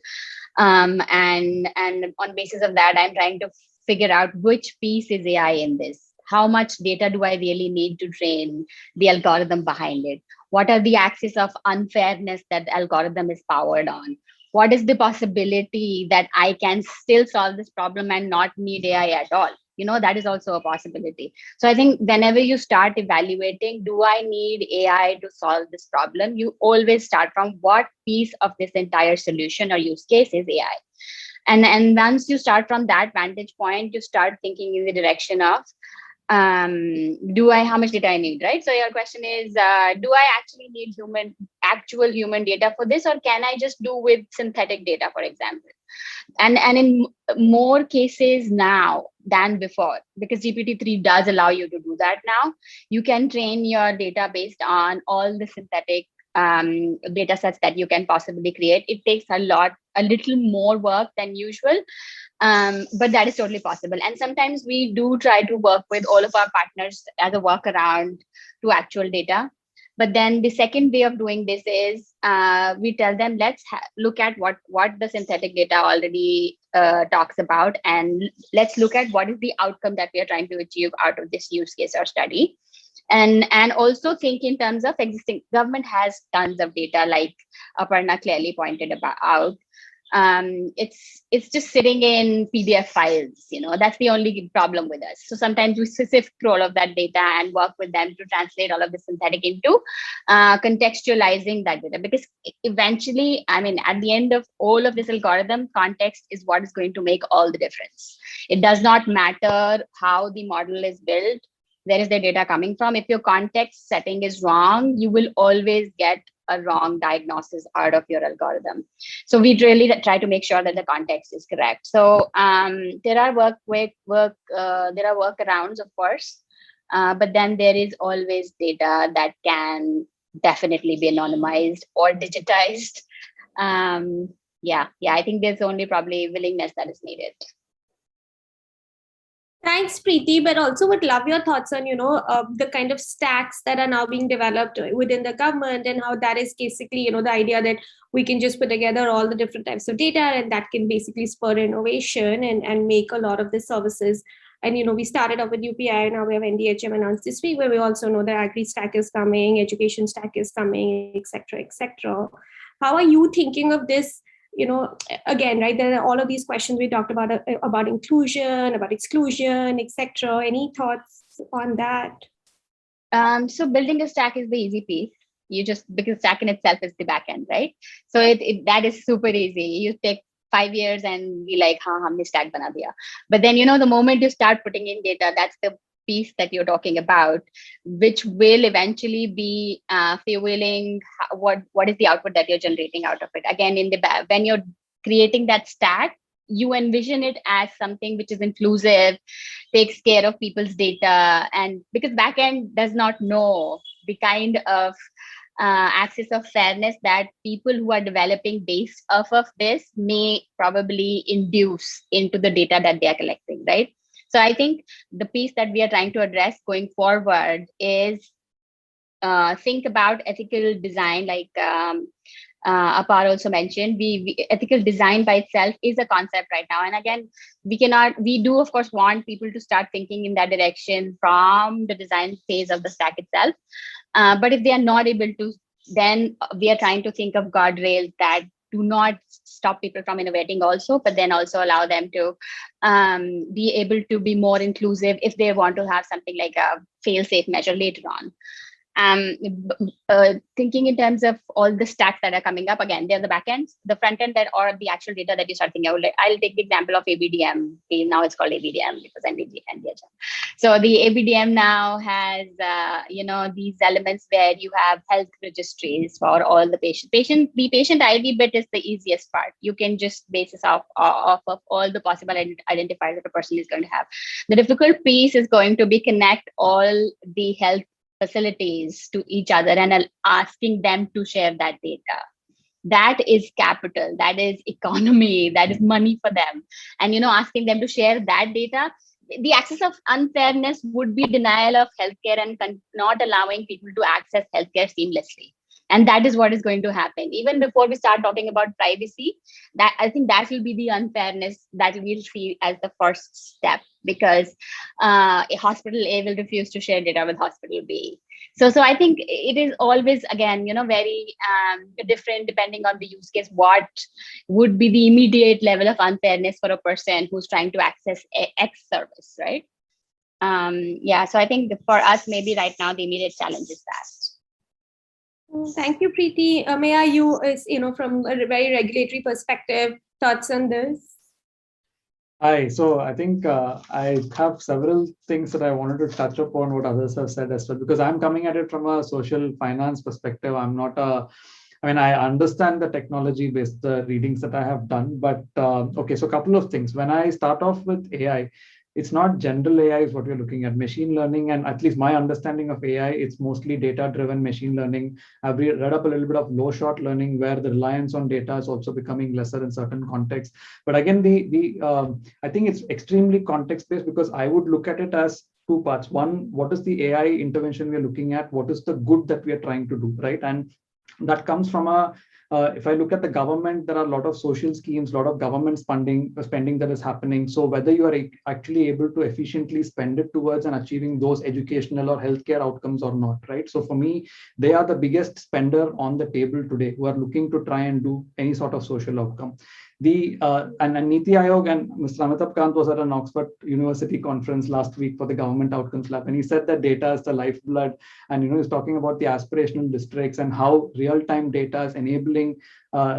And on basis of that, I'm trying to figure out which piece is AI in this. How much data do I really need to train the algorithm behind it? What are the axes of unfairness that the algorithm is powered on? What is the possibility that I can still solve this problem and not need AI at all? That is also a possibility. So I think whenever you start evaluating, do I need AI to solve this problem? You always start from what piece of this entire solution or use case is AI. And once you start from that vantage point, you start thinking in the direction of, how much data I need, right? So your question is, do I actually need actual human data for this, or can I just do with synthetic data, for example? And in more cases now than before, because GPT-3 does allow you to do that now, you can train your data based on all the synthetic data sets that you can possibly create. It takes a little more work than usual, but that is totally possible. And sometimes we do try to work with all of our partners as a workaround to actual data. But then the second way of doing this is we tell them, let's look at what the synthetic data already talks about, and let's look at what is the outcome that we are trying to achieve out of this use case or study. And also think in terms of existing. Government has tons of data, like Aparna clearly pointed out. It's just sitting in PDF files. That's the only problem with us. So sometimes we sift through all of that data and work with them to translate all of the synthetic into contextualizing that data, because eventually, at the end of all of this algorithm, context is what is going to make all the difference. It does not matter how the model is built, where is the data coming from. If your context setting is wrong, you will always get a wrong diagnosis out of your algorithm. So we really try to make sure that the context is correct. So there are workarounds, of course, but then there is always data that can definitely be anonymized or digitized. I think there's only probably willingness that is needed. Thanks, Preeti, but also would love your thoughts on, the kind of stacks that are now being developed within the government, and how that is basically, the idea that we can just put together all the different types of data, and that can basically spur innovation and make a lot of the services. And, we started off with UPI, now we have NDHM announced this week, where we also know the agri stack is coming, education stack is coming, et cetera, et cetera. How are you thinking of this? Again, right, there are all of these questions we talked about inclusion, about exclusion, etc. Any thoughts on that? So building a stack is the easy piece. Because stack in itself is the backend, right? So that is super easy. You take 5 years and be like, humne stack bana diya. But then, the moment you start putting in data, that's the piece that you're talking about, which will eventually be fueling what is the output that you're generating out of it. Again, when you're creating that stack, you envision it as something which is inclusive, takes care of people's data, and because backend does not know the kind of axis of fairness that people who are developing based off of this may probably induce into the data that they are collecting, right? So I think the piece that we are trying to address going forward is think about ethical design, like Apar also mentioned. Ethical design by itself is a concept right now. And again, we do of course want people to start thinking in that direction from the design phase of the stack itself. But if they are not able to, then we are trying to think of guardrails that do not stop people from innovating also, but then also allow them to be able to be more inclusive if they want to have something like a fail-safe measure later on. Thinking in terms of all the stacks that are coming up, again, they're the backends, the front end, that or the actual data that you start thinking. I'll take the example of ABDM. Okay, now it's called ABDM because NDHM. So the ABDM now has, these elements where you have health registries for all the patients. The patient ID bit is the easiest part. You can just base it off of all the possible identifiers that a person is going to have. The difficult piece is going to be connect all the health facilities to each other and asking them to share that data. That is capital, that is economy, that is money for them. And asking them to share that data, the access of unfairness would be denial of healthcare and not allowing people to access healthcare seamlessly. And that is what is going to happen. Even before we start talking about privacy, that I think that will be the unfairness that we'll see as the first step, because a hospital A will refuse to share data with hospital B. So I think it is always, again, very different depending on the use case. What would be the immediate level of unfairness for a person who's trying to access X service, right? So I think for us, maybe right now, the immediate challenge is that. Thank you, Preeti. Maya, you, from a very regulatory perspective, thoughts on this? Hi, so I think I have several things that I wanted to touch upon what others have said as well, because I'm coming at it from a social finance perspective. I'm not I understand the technology-based readings that I have done, but okay, so a couple of things. When I start off with AI, it's not general AI is what we're looking at. Machine learning, and at least my understanding of AI, it's mostly data-driven machine learning. I've read up a little bit of low-shot learning, where the reliance on data is also becoming lesser in certain contexts. But again, I think it's extremely context-based, because I would look at it as two parts. One, what is the AI intervention we're looking at? What is the good that we are trying to do, right? And that comes from if I look at the government, there are a lot of social schemes, a lot of government spending that is happening. So whether you are actually able to efficiently spend it towards and achieving those educational or healthcare outcomes or not, right? So for me, they are the biggest spender on the table today who are looking to try and do any sort of social outcome. And Niti Aayog and Mr. Amitabh Kant was at an Oxford University conference last week for the Government Outcomes Lab, and he said that data is the lifeblood, and he's talking about the aspirational districts and how real-time data is enabling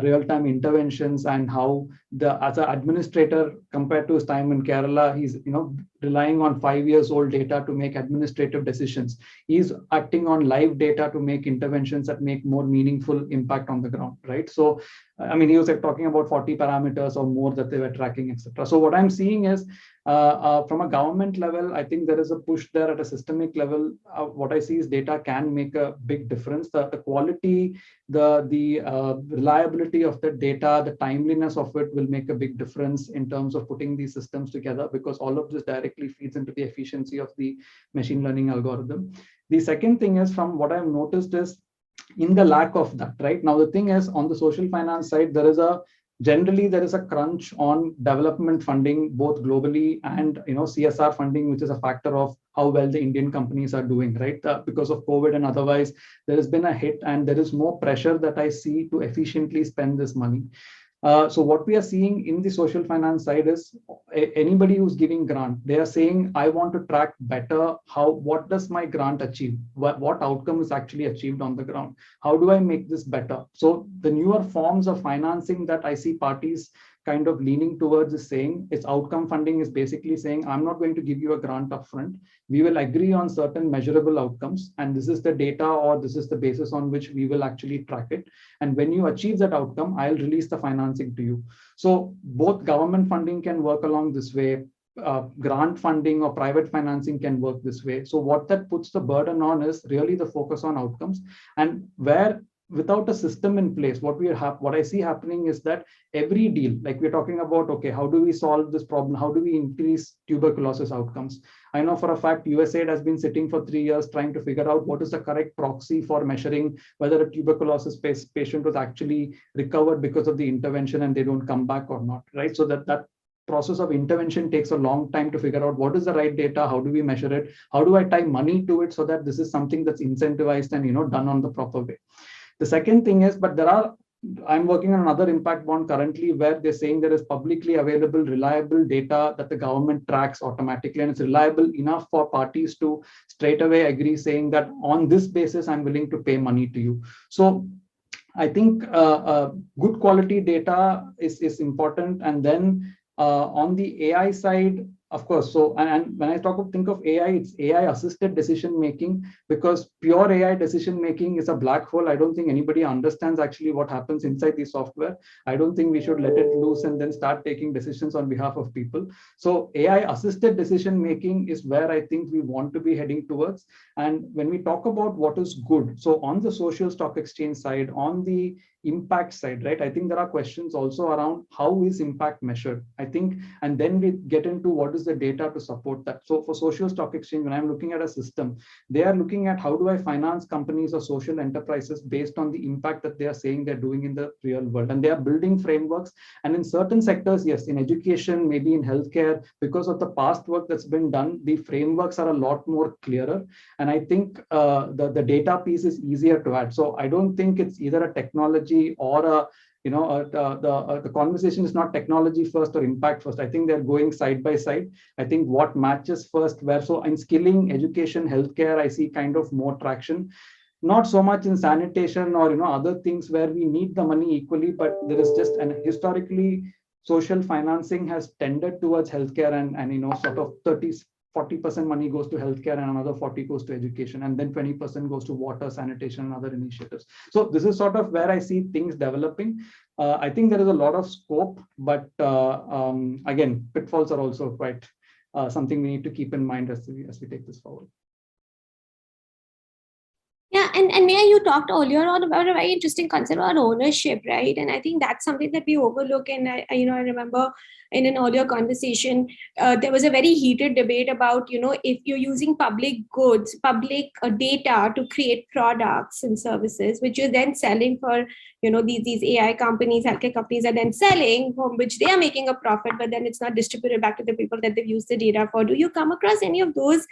real-time interventions, and how as an administrator, compared to his time in Kerala, he's relying on 5 years old data to make administrative decisions. He's acting on live data to make interventions that make more meaningful impact on the ground, right? So he was talking about 40 parameters or more that they were tracking, etc. So what I'm seeing is, from a government level, I think there is a push there at a systemic level. What I see is data can make a big difference. The quality, the reliability of the data, the timeliness of it will make a big difference in terms of putting these systems together, because all of this directly feeds into the efficiency of the machine learning algorithm. The second thing is, from what I've noticed is, in the lack of that, right? Now, the thing is, on the social finance side, generally there is a crunch on development funding, both globally and CSR funding, which is a factor of how well the Indian companies are doing, right? Because of COVID and otherwise, there has been a hit, and there is more pressure that I see to efficiently spend this money. So what we are seeing in the social finance side is, anybody who's giving grant, they are saying, I want to track better what does my grant achieve? What outcome is actually achieved on the ground? How do I make this better? So the newer forms of financing that I see parties kind of leaning towards is saying, it's outcome funding is basically saying, I'm not going to give you a grant upfront. We will agree on certain measurable outcomes, and this is the data, or this is the basis on which we will actually track it. And when you achieve that outcome, I'll release the financing to you. So both government funding can work along this way. Grant funding or private financing can work this way. So what that puts the burden on is really the focus on outcomes, and where without a system in place, what I see happening is that every deal, like we're talking about, okay, how do we solve this problem? How do we increase tuberculosis outcomes? I know for a fact USAID has been sitting for 3 years trying to figure out what is the correct proxy for measuring whether a tuberculosis patient was actually recovered because of the intervention and they don't come back or not, right? So that process of intervention takes a long time to figure out what is the right data, how do we measure it, how do I tie money to it so that this is something that's incentivized and done on the proper way. The second thing is, but there are I'm working on another impact bond currently where they're saying there is publicly available, reliable data that the government tracks automatically, and it's reliable enough for parties to straight away agree saying that on this basis, I'm willing to pay money to you. So I think good quality data is important. And then on the AI side, of course, so and when I think of AI, it's AI assisted decision making, because pure AI decision making is a black hole. I don't think anybody understands actually what happens inside the software. I don't think we should let it loose and then start taking decisions on behalf of people. So AI assisted decision making is where I think we want to be heading towards. And when we talk about what is good, so on the social stock exchange side, on the impact side, right? I think there are questions also around how is impact measured, I think, and then we get into what is the data to support that. So for social stock exchange, when I'm looking at a system, they are looking at how do I finance companies or social enterprises based on the impact that they are saying they're doing in the real world. And they are building frameworks. And in certain sectors, yes, in education, maybe in healthcare, because of the past work that's been done, the frameworks are a lot more clearer. And I think the data piece is easier to add. So I don't think it's either a technology or a, the conversation is not technology first or impact first. I think they're going side by side. I think what matches first where, so in skilling, education, healthcare, I see kind of more traction. Not so much in sanitation or other things where we need the money equally, but there is just, and historically social financing has tended towards healthcare and sort of 40% money goes to healthcare and another 40 goes to education, and then 20% goes to water, sanitation, and other initiatives. So this is sort of where I see things developing. I think there is a lot of scope, but again, pitfalls are also quite something we need to keep in mind as we take this forward. Yeah, and Maya, you talked earlier on about a very interesting concept about ownership, right? And I think that's something that we overlook. And I remember in an earlier conversation, there was a very heated debate about, if you're using public goods, public data to create products and services, which you're then selling for, these AI companies, healthcare companies are then selling, from which they are making a profit, but then it's not distributed back to the people that they've used the data for. Do you come across any of those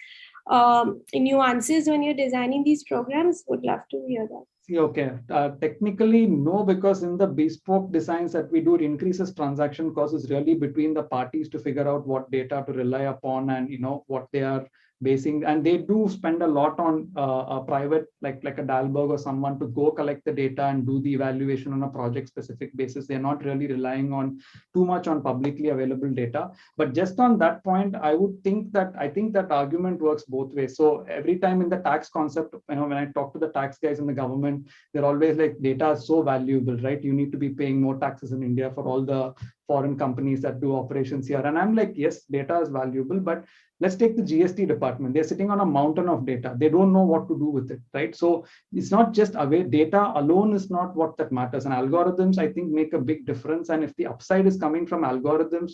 nuances when you're designing these programs? Would love to hear that. Okay, technically no, because in the bespoke designs that we do, it increases transaction costs. Is really between the parties to figure out what data to rely upon and what they are basing, and they do spend a lot on a private like a Dalberg or someone to go collect the data and do the evaluation on a project specific basis. They're not really relying on too much on publicly available data. But just on that point, I think that argument works both ways. So every time in the tax concept, when I talk to the tax guys in the government, they're always like, data is so valuable, right? You need to be paying more taxes in India for all the foreign companies that do operations here. And I'm like, yes, data is valuable, but let's take the GST department. They're sitting on a mountain of data. They don't know what to do with it, right? So it's not just away. Data alone is not what that matters. And algorithms, I think, make a big difference. And if the upside is coming from algorithms,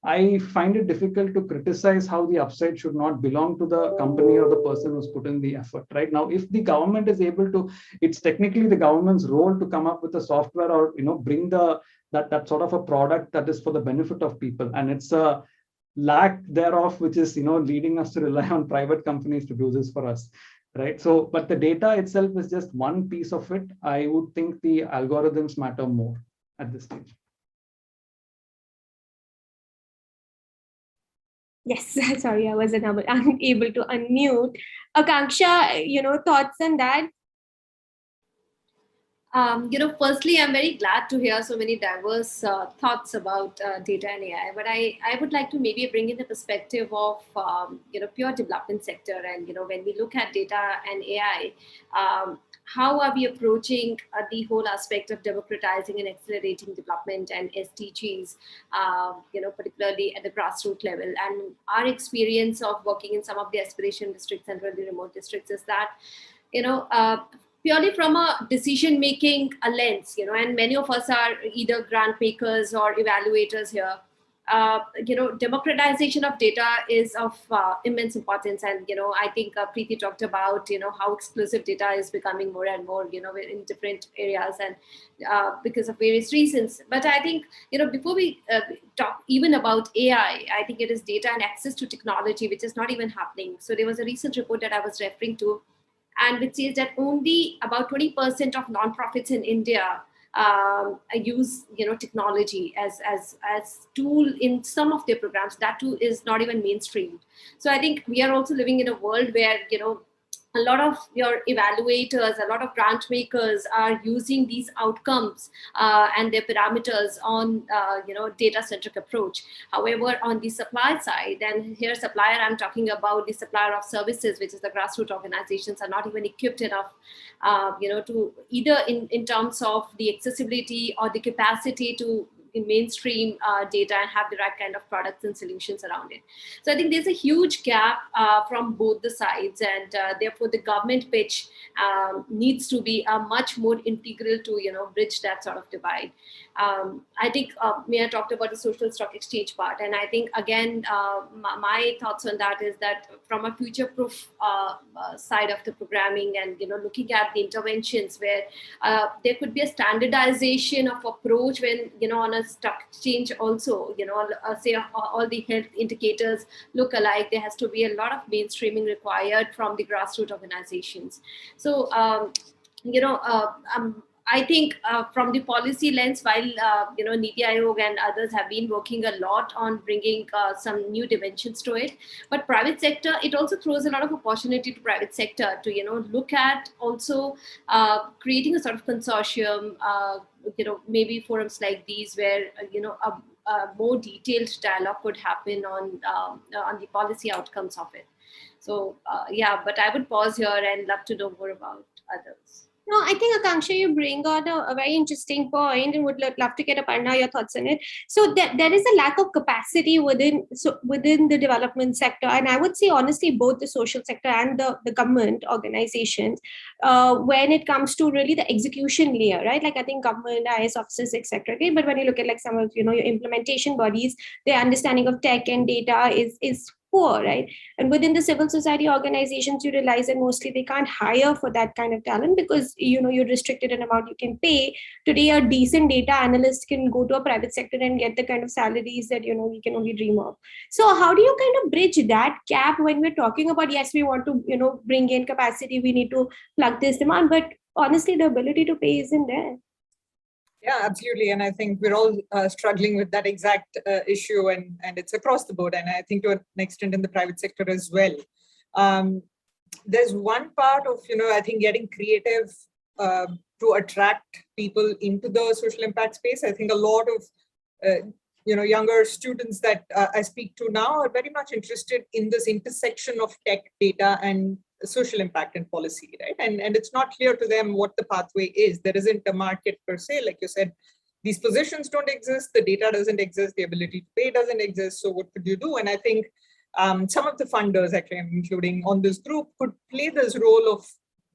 I find it difficult to criticize how the upside should not belong to the company or the person who's put in the effort. Right now, if the government is able to, it's technically the government's role to come up with a software or bring that sort of a product that is for the benefit of people, and it's a lack thereof which is leading us to rely on private companies to do this for us. Right. So, but the data itself is just one piece of it. I would think the algorithms matter more at this stage. Yes, sorry, I was unable to unmute. Akanksha, thoughts on that? Firstly, I'm very glad to hear so many diverse thoughts about data and AI. But I would like to maybe bring in the perspective of pure development sector. And when we look at data and AI, how are we approaching the whole aspect of democratizing and accelerating development and SDGs, particularly at the grassroots level? And our experience of working in some of the aspiration districts and really remote districts is that, purely from a decision-making lens, and many of us are either grant makers or evaluators here. Democratization of data is of immense importance, and I think Preeti talked about how exclusive data is becoming more and more in different areas and because of various reasons. But I think before we talk even about AI, I think it is data and access to technology which is not even happening. So there was a recent report that I was referring to, and which says that only about 20% of nonprofits in India use technology as tool in some of their programs. That too is not even mainstream. So I think we are also living in a world where a lot of your evaluators, a lot of grant makers are using these outcomes and their parameters on data-centric approach. However, on the supply side, and here supplier, I'm talking about the supplier of services, which is the grassroots organizations, are not even equipped enough, to either in terms of the accessibility or the capacity to mainstream data and have the right kind of products and solutions around it. So I think there's a huge gap from both the sides, and therefore the government pitch needs to be much more integral to bridge that sort of divide. I think Mia talked about the social stock exchange part, and I think again my thoughts on that is that from a future-proof side of the programming and looking at the interventions where there could be a standardization of approach when on a stock exchange also say all the health indicators look alike. There has to be a lot of mainstreaming required from the grassroots organizations. So I think from the policy lens, while Niti Aayog and others have been working a lot on bringing some new dimensions to it, but private sector, it also throws a lot of opportunity to private sector to look at also creating a sort of consortium, maybe forums like these where a more detailed dialogue could happen on the policy outcomes of it. So yeah, but I would pause here and love to know more about others. No, I think, Akanksha, you bring on a very interesting point, and would love to get Aparna your thoughts on it. So there is a lack of capacity within the development sector, and I would say honestly both the social sector and the government organizations when it comes to really the execution layer, right? Like I think government, IS officers, etc. Okay? But when you look at like some of your implementation bodies, their understanding of tech and data is poor, right? And within the civil society organizations, you realize that mostly they can't hire for that kind of talent because you're restricted an amount you can pay. Today, a decent data analyst can go to a private sector and get the kind of salaries that we can only dream of. So how do you kind of bridge that gap when we're talking about, yes, we want to bring in capacity, we need to plug this demand, but honestly the ability to pay isn't there? Yeah, absolutely. And I think we're all struggling with that exact issue, and it's across the board. And I think to an extent in the private sector as well. There's one part of, I think getting creative to attract people into the social impact space. I think a lot of, younger students that I speak to now are very much interested in this intersection of tech, data, and social impact and policy, right? And it's not clear to them what the pathway is. There isn't a market per se, like you said. These positions don't exist, the data doesn't exist, the ability to pay doesn't exist. So what could you do? And I think some of the funders, actually, including on this group, could play this role of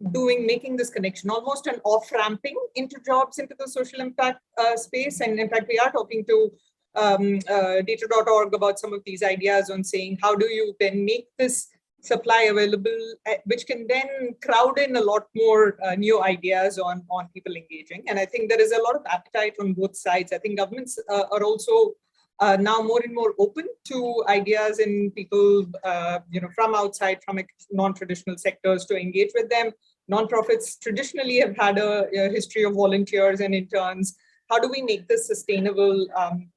making this connection, almost an off-ramping into jobs into the social impact space. And in fact, we are talking to data.org about some of these ideas on saying, how do you then make this supply available, which can then crowd in a lot more new ideas on people engaging. And I think there is a lot of appetite on both sides. I think governments are also now more and more open to ideas in people, from outside, from non-traditional sectors to engage with them. Nonprofits traditionally have had a history of volunteers and interns. How do we make this sustainable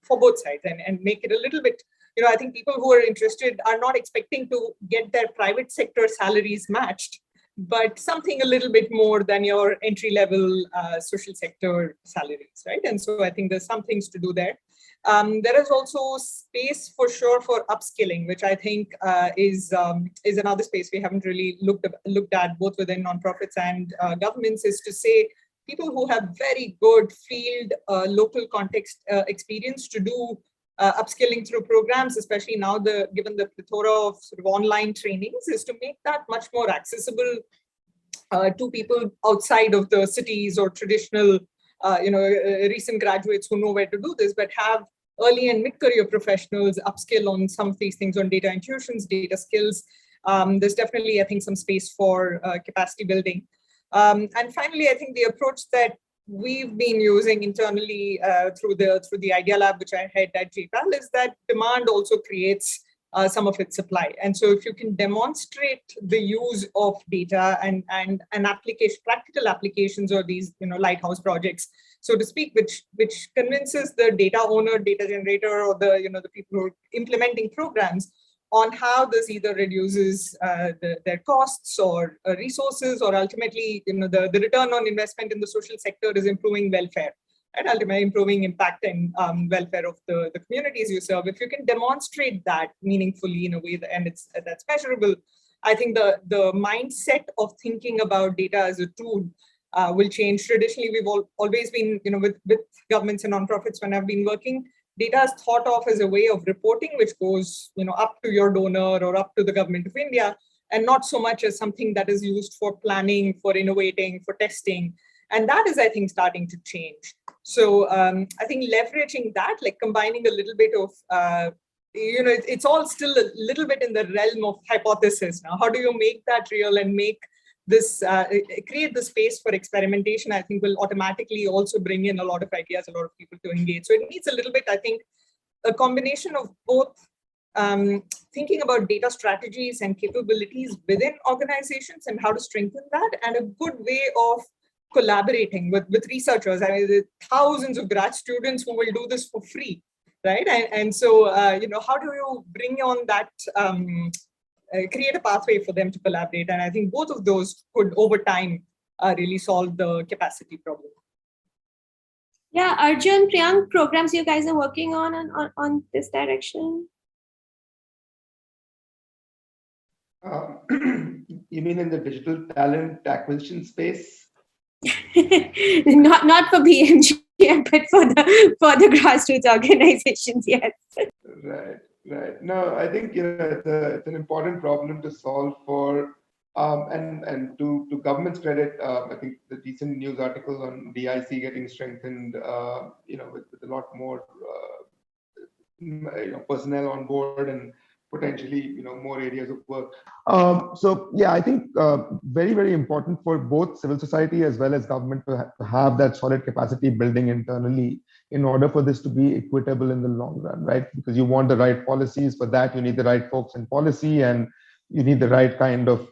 for both sides and make it a little bit, I think people who are interested are not expecting to get their private sector salaries matched, but something a little bit more than your entry-level social sector salaries, right? And so I think there's some things to do there. There is also space for sure for upskilling, which I think is another space we haven't really looked at both within nonprofits and governments, is to say people who have very good field local context experience to do upskilling through programs, especially now given the plethora of sort of online trainings, is to make that much more accessible to people outside of the cities or traditional, recent graduates who know where to do this, but have early and mid-career professionals upskill on some of these things on data intuitions, data skills. There's definitely, I think, some space for capacity building. And finally, I think the approach that we've been using internally through the Idea Lab, which I head at JPAL, is that demand also creates some of its supply. And so if you can demonstrate the use of data and an application, practical applications or these, lighthouse projects, so to speak, which convinces the data owner, data generator, or the people who are implementing programs on how this either reduces their costs or resources, or ultimately, the return on investment in the social sector is improving welfare, and ultimately improving impact and welfare of the communities you serve. If you can demonstrate that meaningfully in a way that's measurable, I think the mindset of thinking about data as a tool will change. Traditionally, we've always been, with governments and nonprofits, when I've been working, data is thought of as a way of reporting, which goes, up to your donor or up to the government of India, and not so much as something that is used for planning, for innovating, for testing. And that is, I think, starting to change. So I think leveraging that, like combining a little bit of, it's all still a little bit in the realm of hypothesis now. How do you make that real and make this, create the space for experimentation? I think will automatically also bring in a lot of ideas, a lot of people to engage. So it needs a little bit, I think, a combination of both thinking about data strategies and capabilities within organizations and how to strengthen that, and a good way of collaborating with researchers. I mean, there are thousands of grad students who will do this for free, right? And so, how do you bring on that, create a pathway for them to collaborate? And I think both of those could, over time, really solve the capacity problem. Yeah, Arjun, Priyank, programs you guys are working on this direction? You mean in the digital talent acquisition space? not for BMG, but for the grassroots organizations, yes. Right. No, I think it's an important problem to solve for, and to government's credit, I think the recent news article on DIC getting strengthened, with a lot more, personnel on board and potentially, more areas of work. So yeah, I think very, very important for both civil society as well as government to have that solid capacity building internally in order for this to be equitable in the long run, right? Because you want the right policies. For that, you need the right folks in policy, and you need the right kind of,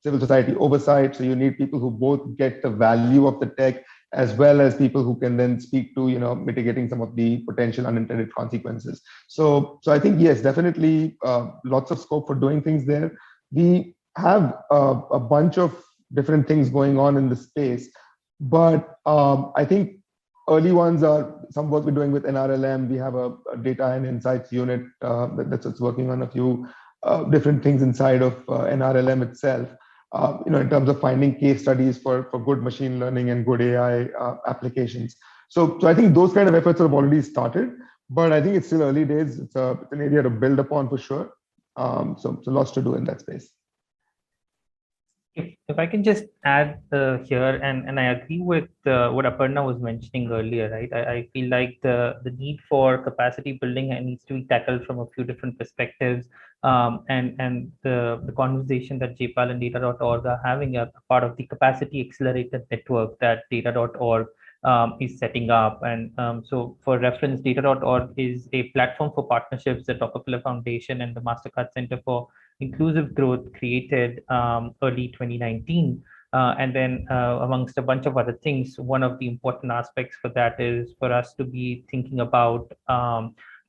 civil society oversight. So you need people who both get the value of the tech, as well as people who can then speak to, mitigating some of the potential unintended consequences. So I think, yes, definitely lots of scope for doing things there. We have a bunch of different things going on in the space, but I think early ones are some work we're doing with NRLM. We have a data and insights unit that's working on a few different things inside of NRLM itself. In terms of finding case studies for good machine learning and good AI applications. So I think those kind of efforts have already started, but I think it's still early days. It's an area to build upon for sure. So lots to do in that space. If I can just add here, and I agree with what Aparna was mentioning earlier, right? I feel like the need for capacity building needs to be tackled from a few different perspectives. And the conversation that JPAL and data.org are having are part of the capacity accelerated network that data.org is setting up. And so for reference, data.org is a platform for partnerships that Rockefeller Foundation and the Mastercard Center for Inclusive Growth created early 2019. And then amongst a bunch of other things, one of the important aspects for that is for us to be thinking about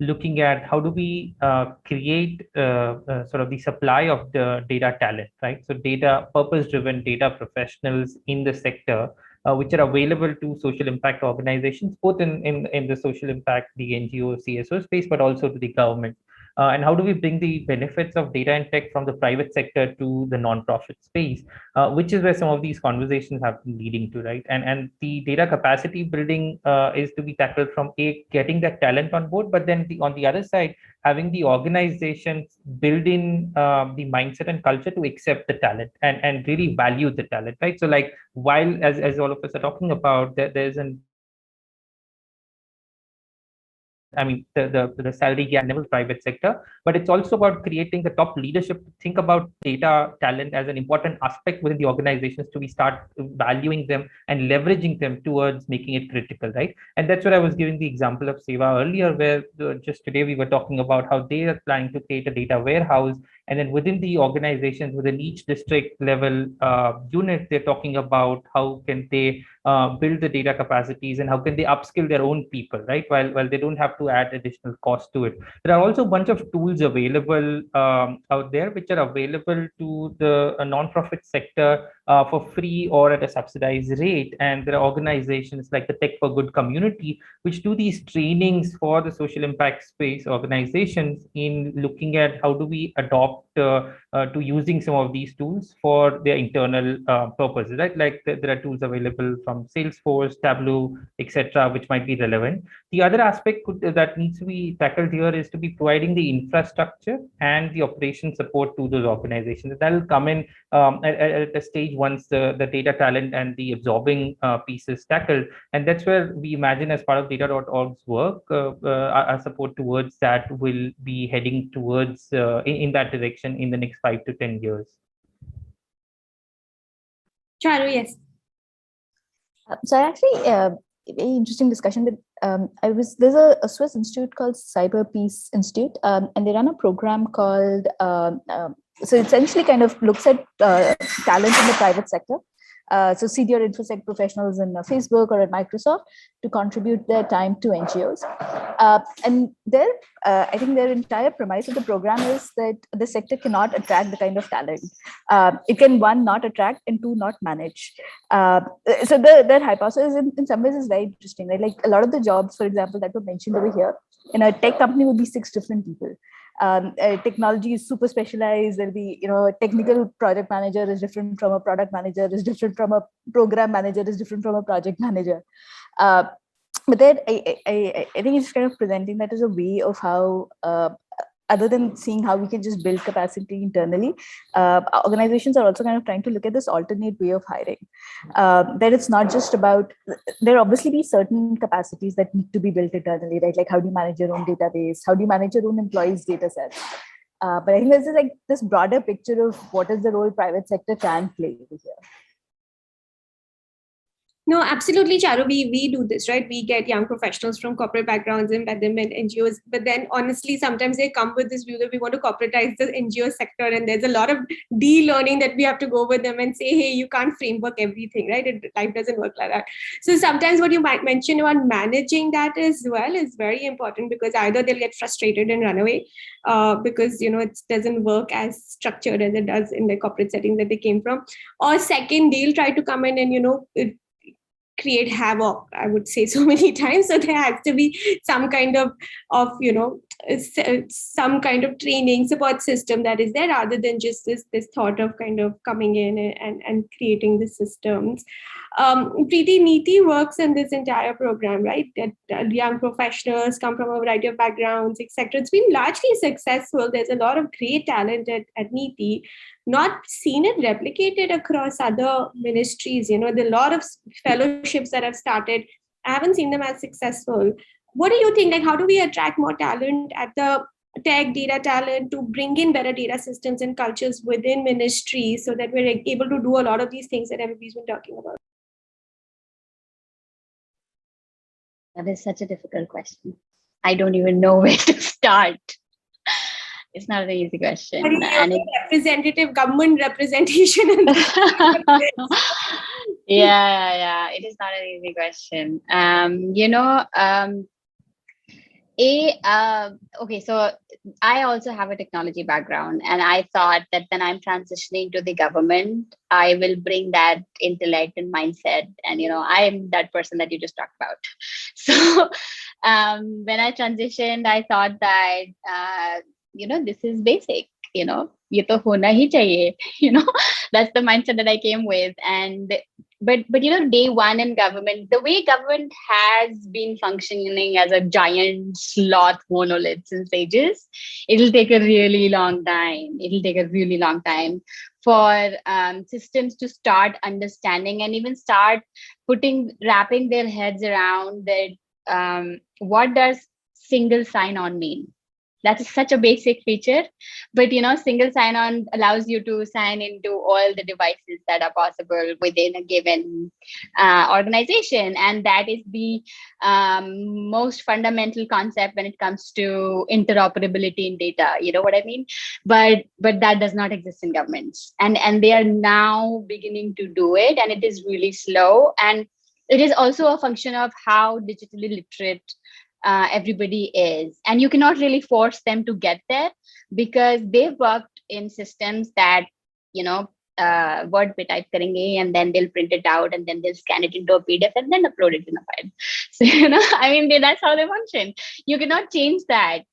looking at how do we create sort of the supply of the data talent, right? So purpose-driven data professionals in the sector, which are available to social impact organizations, both in the social impact, the NGO, CSO space, but also to the government. And how do we bring the benefits of data and tech from the private sector to the nonprofit space, which is where some of these conversations have been leading to, right? And the data capacity building is to be tackled from getting that talent on board, but then on the other side, having the organizations build in the mindset and culture to accept the talent and really value the talent, right? So like, while as all of us are talking about, there's an I mean, the salary gap in the private sector, but it's also about creating the top leadership to think about data talent as an important aspect within the organizations to be start valuing them and leveraging them towards making it critical, right? And that's what I was giving the example of Seva earlier, where just today we were talking about how they are planning to create a data warehouse. And then within the organizations, within each district level unit, they're talking about how can they build the data capacities and how can they upskill their own people, right? While they don't have to add additional cost to it. There are also a bunch of tools available out there which are available to the non-profit sector for free or at a subsidized rate. And there are organizations like the Tech for Good community which do these trainings for the social impact space organizations in looking at how do we adopt to using some of these tools for their internal purposes, right? Like there are tools available from Salesforce, Tableau, etc., which might be relevant. The other aspect that needs to be tackled here is to be providing the infrastructure and the operation support to those organizations. That will come in at a stage once the data talent and the absorbing piece is tackled. And that's where we imagine as part of data.org's work, our support towards that will be heading towards in that direction in the next 5 to 10 years. Charu, yes. So actually, very interesting discussion. But there's a Swiss institute called Cyber Peace Institute, and they run a program called. So essentially, kind of looks at talent in the private sector. So senior InfoSec professionals in Facebook or at Microsoft to contribute their time to NGOs. And I think their entire premise of the program is that the sector cannot attract the kind of talent. It can, one, not attract, and two, not manage. So their hypothesis in some ways is very interesting, right? Like a lot of the jobs, for example, that were mentioned over here, in a tech company would be 6 different people. Technology is super specialized. There'll be, a technical project manager is different from a product manager, is different from a program manager, is different from a project manager. But then I think it's kind of presenting that as a way of how, other than seeing how we can just build capacity internally, organizations are also kind of trying to look at this alternate way of hiring. That it's not just about, there obviously be certain capacities that need to be built internally, right? Like how do you manage your own database? How do you manage your own employees' data sets? But I think there's like this broader picture of what is the role private sector can play here. No, absolutely, Charu. We do this, right? We get young professionals from corporate backgrounds and embed them in NGOs. But then honestly, sometimes they come with this view that we want to corporatize the NGO sector. And there's a lot of de-learning that we have to go with them and say, hey, you can't framework everything, right? Life doesn't work like that. So sometimes what you might mention about managing that as well is very important, because either they'll get frustrated and run away because, it doesn't work as structured as it does in the corporate settings that they came from. Or second, they'll try to come in and, create havoc, I would say so many times. So there has to be some kind of some kind of training support system that is there, rather than just this thought of kind of coming in and creating the systems. Preeti, Neeti works in this entire program, right? That young professionals come from a variety of backgrounds, etc. It's been largely successful. There's a lot of great talent at Neeti. Not seen it replicated across other ministries. There are a lot of fellowships that have started. I haven't seen them as successful. What do you think? Like, how do we attract more talent at the tech data talent to bring in better data systems and cultures within ministries so that we're able to do a lot of these things that everybody's been talking about? That is such a difficult question. I don't even know where to start. It's not an easy question. And representative government representation. Yeah. It is not an easy question. Okay, so I also have a technology background, and I thought that when I'm transitioning to the government, I will bring that intellect and mindset. And, I am that person that you just talked about. So when I transitioned, I thought that, this is basic, ye to hona hi chahiye, that's the mindset that I came with. And but day one in government, the way government has been functioning as a giant sloth monolith since ages, it'll take a really long time. It'll take a really long time for systems to start understanding and even start wrapping their heads around that. What does single sign-on mail. That's such a basic feature, but single sign-on allows you to sign into all the devices that are possible within a given organization, and that is the most fundamental concept when it comes to interoperability in data. You know what I mean? But that does not exist in governments, and they are now beginning to do it, and it is really slow, and it is also a function of how digitally literate everybody is, and you cannot really force them to get there because they've worked in systems that word पे type करेंगे and then they'll print it out and then they'll scan it into a PDF and then upload it in a file. So I mean that's how they function. You cannot change that,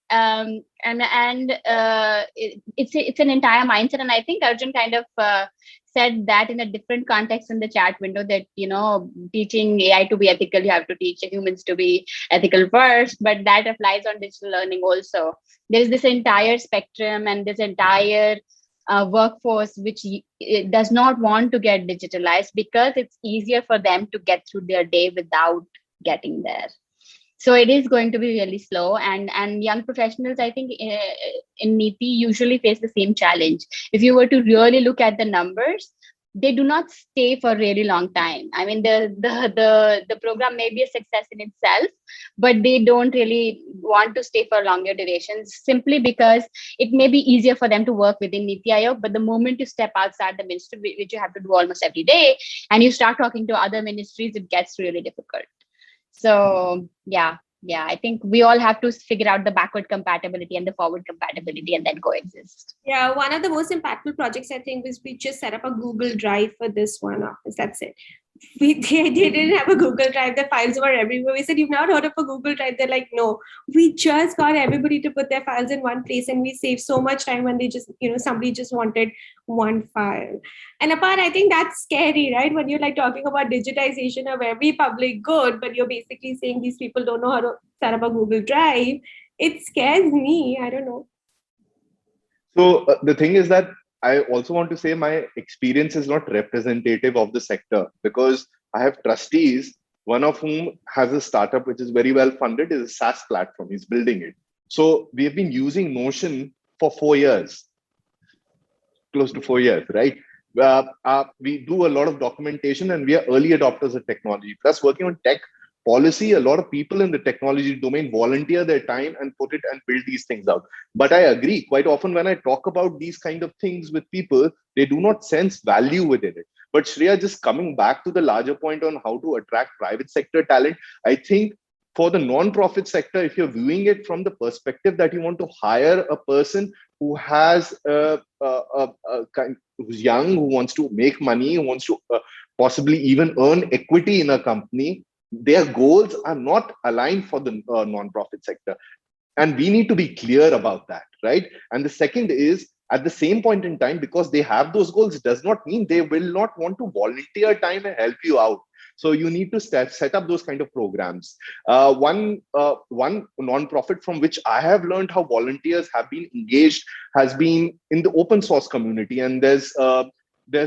it's an entire mindset, and I think Arjun kind of said that in a different context in the chat window, that teaching AI to be ethical, you have to teach humans to be ethical first, but that applies on digital learning also. There's this entire spectrum and this entire workforce which does not want to get digitalized because it's easier for them to get through their day without getting there. So it is going to be really slow, and young professionals, I think, in NITI usually face the same challenge. If you were to really look at the numbers, they do not stay for a really long time. I mean, the program may be a success in itself, but they don't really want to stay for longer durations simply because it may be easier for them to work within NITI Aayog. But the moment you step outside the ministry, which you have to do almost every day, and you start talking to other ministries, it gets really difficult. So yeah, I think we all have to figure out the backward compatibility and the forward compatibility and then coexist. Yeah, one of the most impactful projects I think was we just set up a Google Drive for this one office. That's it. They didn't have a Google Drive. The files were everywhere. We said, you've not heard of a Google Drive? They're like, no. We just got everybody to put their files in one place, and we saved so much time when they just, somebody just wanted one file. And apart, I think that's scary, right? When you're like talking about digitization of every public good, but you're basically saying these people don't know how to set up a Google Drive. It scares me. I don't know. So the thing is that I also want to say my experience is not representative of the sector, because I have trustees, one of whom has a startup which is very well funded, is a SaaS platform. He's building it. So we have been using Notion for 4 years, close to 4 years, right? We do a lot of documentation and we are early adopters of technology. Plus working on tech policy, a lot of people in the technology domain volunteer their time and put it and build these things out. But I agree, quite often when I talk about these kind of things with people, they do not sense value within it. But Shreya, just coming back to the larger point on how to attract private sector talent, I think for the non-profit sector, if you're viewing it from the perspective that you want to hire a person who has who's young, who wants to make money, who wants to possibly even earn equity in a company, their goals are not aligned for the non-profit sector. And we need to be clear about that, right? And the second is, at the same point in time, because they have those goals, does not mean they will not want to volunteer time and help you out. So you need to set up those kind of programs. One non-profit from which I have learned how volunteers have been engaged has been in the open source community. And there's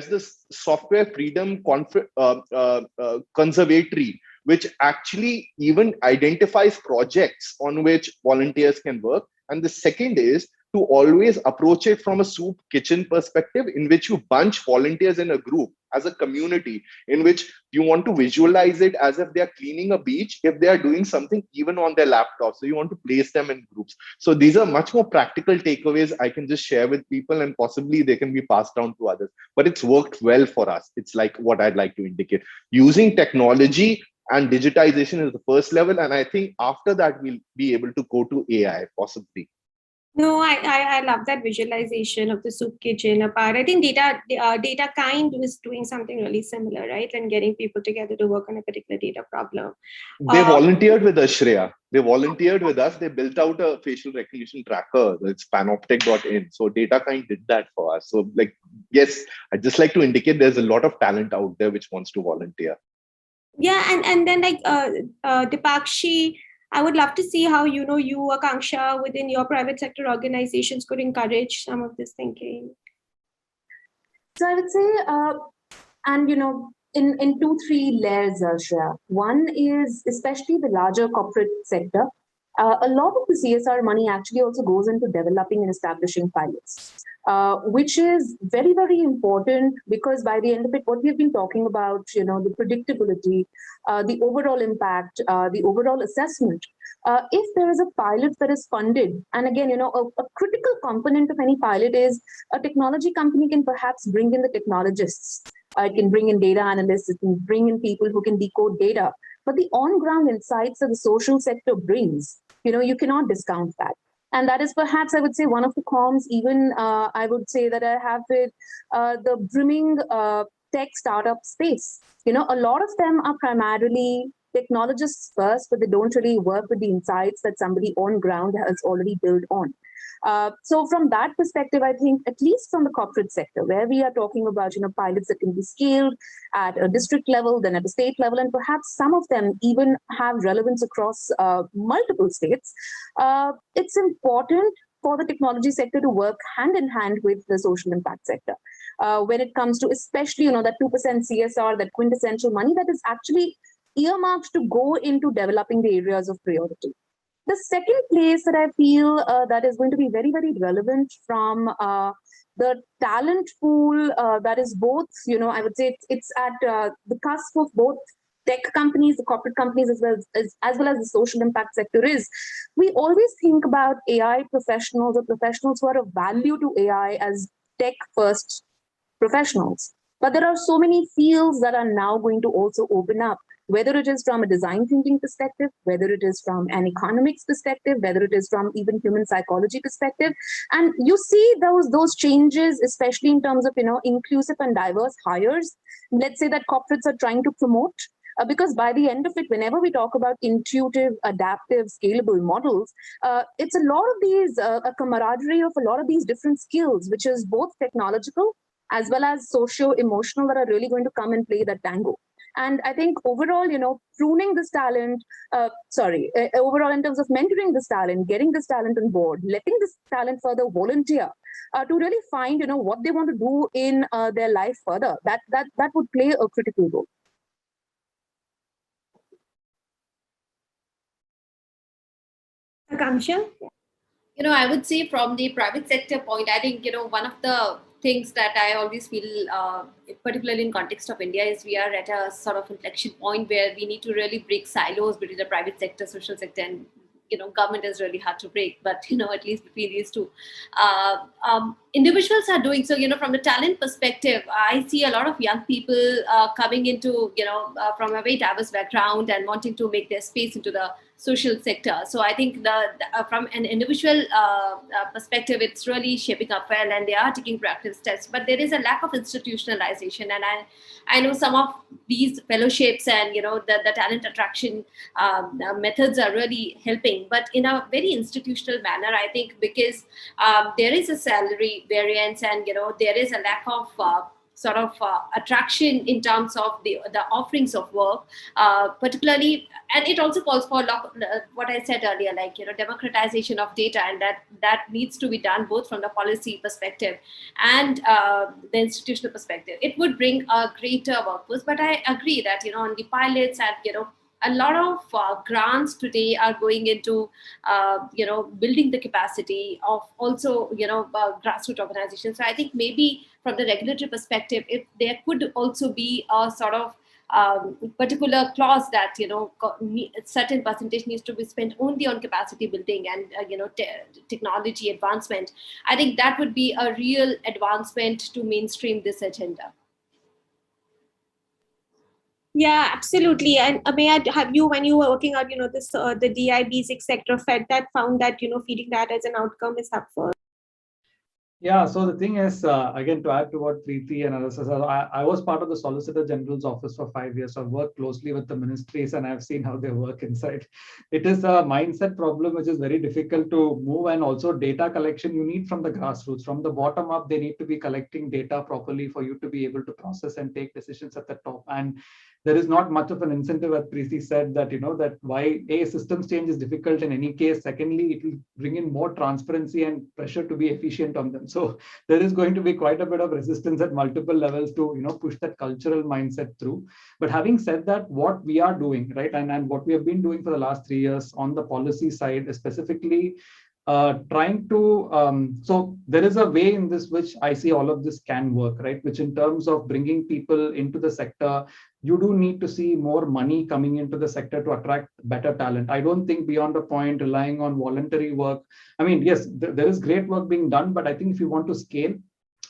this software freedom conservatory, which actually even identifies projects on which volunteers can work. And the second is to always approach it from a soup kitchen perspective, in which you bunch volunteers in a group as a community, in which you want to visualize it as if they are cleaning a beach, if they are doing something even on their laptop. So you want to place them in groups. So these are much more practical takeaways I can just share with people, and possibly they can be passed down to others. But it's worked well for us. It's like what I'd like to indicate. Using technology and digitization is the first level. And I think after that, we'll be able to go to AI, possibly. No, I love that visualization of the soup kitchen apart. I think data kind was doing something really similar, right? And getting people together to work on a particular data problem. They volunteered with us, Shreya. They volunteered with us. They built out a facial recognition tracker. It's panoptic.in. So data kind did that for us. So like, yes, I'd just like to indicate there's a lot of talent out there which wants to volunteer. Yeah, and then like Dipakshi, I would love to see how, you, Akanksha, within your private sector organizations could encourage some of this thinking. So I would say, in 2-3 layers, Shreya. One is especially the larger corporate sector. a lot of the CSR money actually also goes into developing and establishing pilots, which is very, very important, because by the end of it, what we've been talking about, the predictability, the overall impact, the overall assessment. If there is a pilot that is funded, and again, a critical component of any pilot is a technology company can perhaps bring in the technologists. It can bring in data analysts, it can bring in people who can decode data. But the on-ground insights that the social sector brings, you cannot discount that. And that is perhaps, I would say, one of the comms, even I would say that I have with the brimming tech startup space. A lot of them are primarily technologists first, but they don't really work with the insights that somebody on ground has already built on. So from that perspective, I think at least from the corporate sector, where we are talking about pilots that can be scaled at a district level, then at a state level, and perhaps some of them even have relevance across multiple states, it's important for the technology sector to work hand in hand with the social impact sector. When it comes to especially that 2% CSR, that quintessential money that is actually earmarked to go into developing the areas of priority. The second place that I feel that is going to be very, very relevant from the talent pool that is both, I would say it's at the cusp of both tech companies, the corporate companies, as well as the social impact sector is, we always think about AI professionals or professionals who are of value to AI as tech first professionals. But there are so many fields that are now going to also open up, whether it is from a design thinking perspective, whether it is from an economics perspective, whether it is from even human psychology perspective. And you see those changes, especially in terms of, inclusive and diverse hires, let's say that corporates are trying to promote. Because by the end of it, whenever we talk about intuitive, adaptive, scalable models, it's a lot of these, a camaraderie of a lot of these different skills, which is both technological as well as socio-emotional, that are really going to come and play that tango. And I think overall, pruning this talent, overall in terms of mentoring this talent, getting this talent on board, letting this talent further volunteer to really find, what they want to do in their life further, that would play a critical role. Akanksha? I would say from the private sector point, I think, one of the things that I always feel, particularly in context of India, is we are at a sort of inflection point where we need to really break silos between the private sector, social sector, and government is really hard to break, but at least between these two, individuals are doing so. From the talent perspective, I see a lot of young people coming into from a very diverse background and wanting to make their space into the social sector. So I think from an individual perspective, it's really shaping up well, and they are taking proactive steps. But there is a lack of institutionalization, and I know some of these fellowships and the talent attraction methods are really helping, but in a very institutional manner. I think because there is a salary variance, and there is a lack of attraction in terms of the offerings of work, particularly, and it also calls for what I said earlier, like democratization of data, and that needs to be done both from the policy perspective and the institutional perspective. It would bring a greater workforce, but I agree that on the pilots and a lot of grants today are going into, building the capacity of also, grassroots organizations. So I think maybe from the regulatory perspective, if there could also be a sort of particular clause that, certain percentage needs to be spent only on capacity building and, technology advancement, I think that would be a real advancement to mainstream this agenda. Yeah, absolutely. And may I have you, when you were working out, this the DI basic sector found that feeding that as an outcome is helpful. Yeah, so the thing is, again, to add to what Preeti and others said, I was part of the Solicitor General's office for 5 years. So I've worked closely with the ministries and I've seen how they work inside. It is a mindset problem which is very difficult to move, and also data collection you need from the grassroots. From the bottom up, they need to be collecting data properly for you to be able to process and take decisions at the top. And there is not much of an incentive, as Preeti said, that that why systems change is difficult in any case. Secondly, it will bring in more transparency and pressure to be efficient on them. So there is going to be quite a bit of resistance at multiple levels to push that cultural mindset through. But having said that, what we are doing, right, and what we have been doing for the last 3 years on the policy side, specifically trying to, so there is a way in this which I see all of this can work, right? Which in terms of bringing people into the sector, you do need to see more money coming into the sector to attract better talent. I don't think beyond a point relying on voluntary work. I mean, yes, there is great work being done, but I think if you want to scale,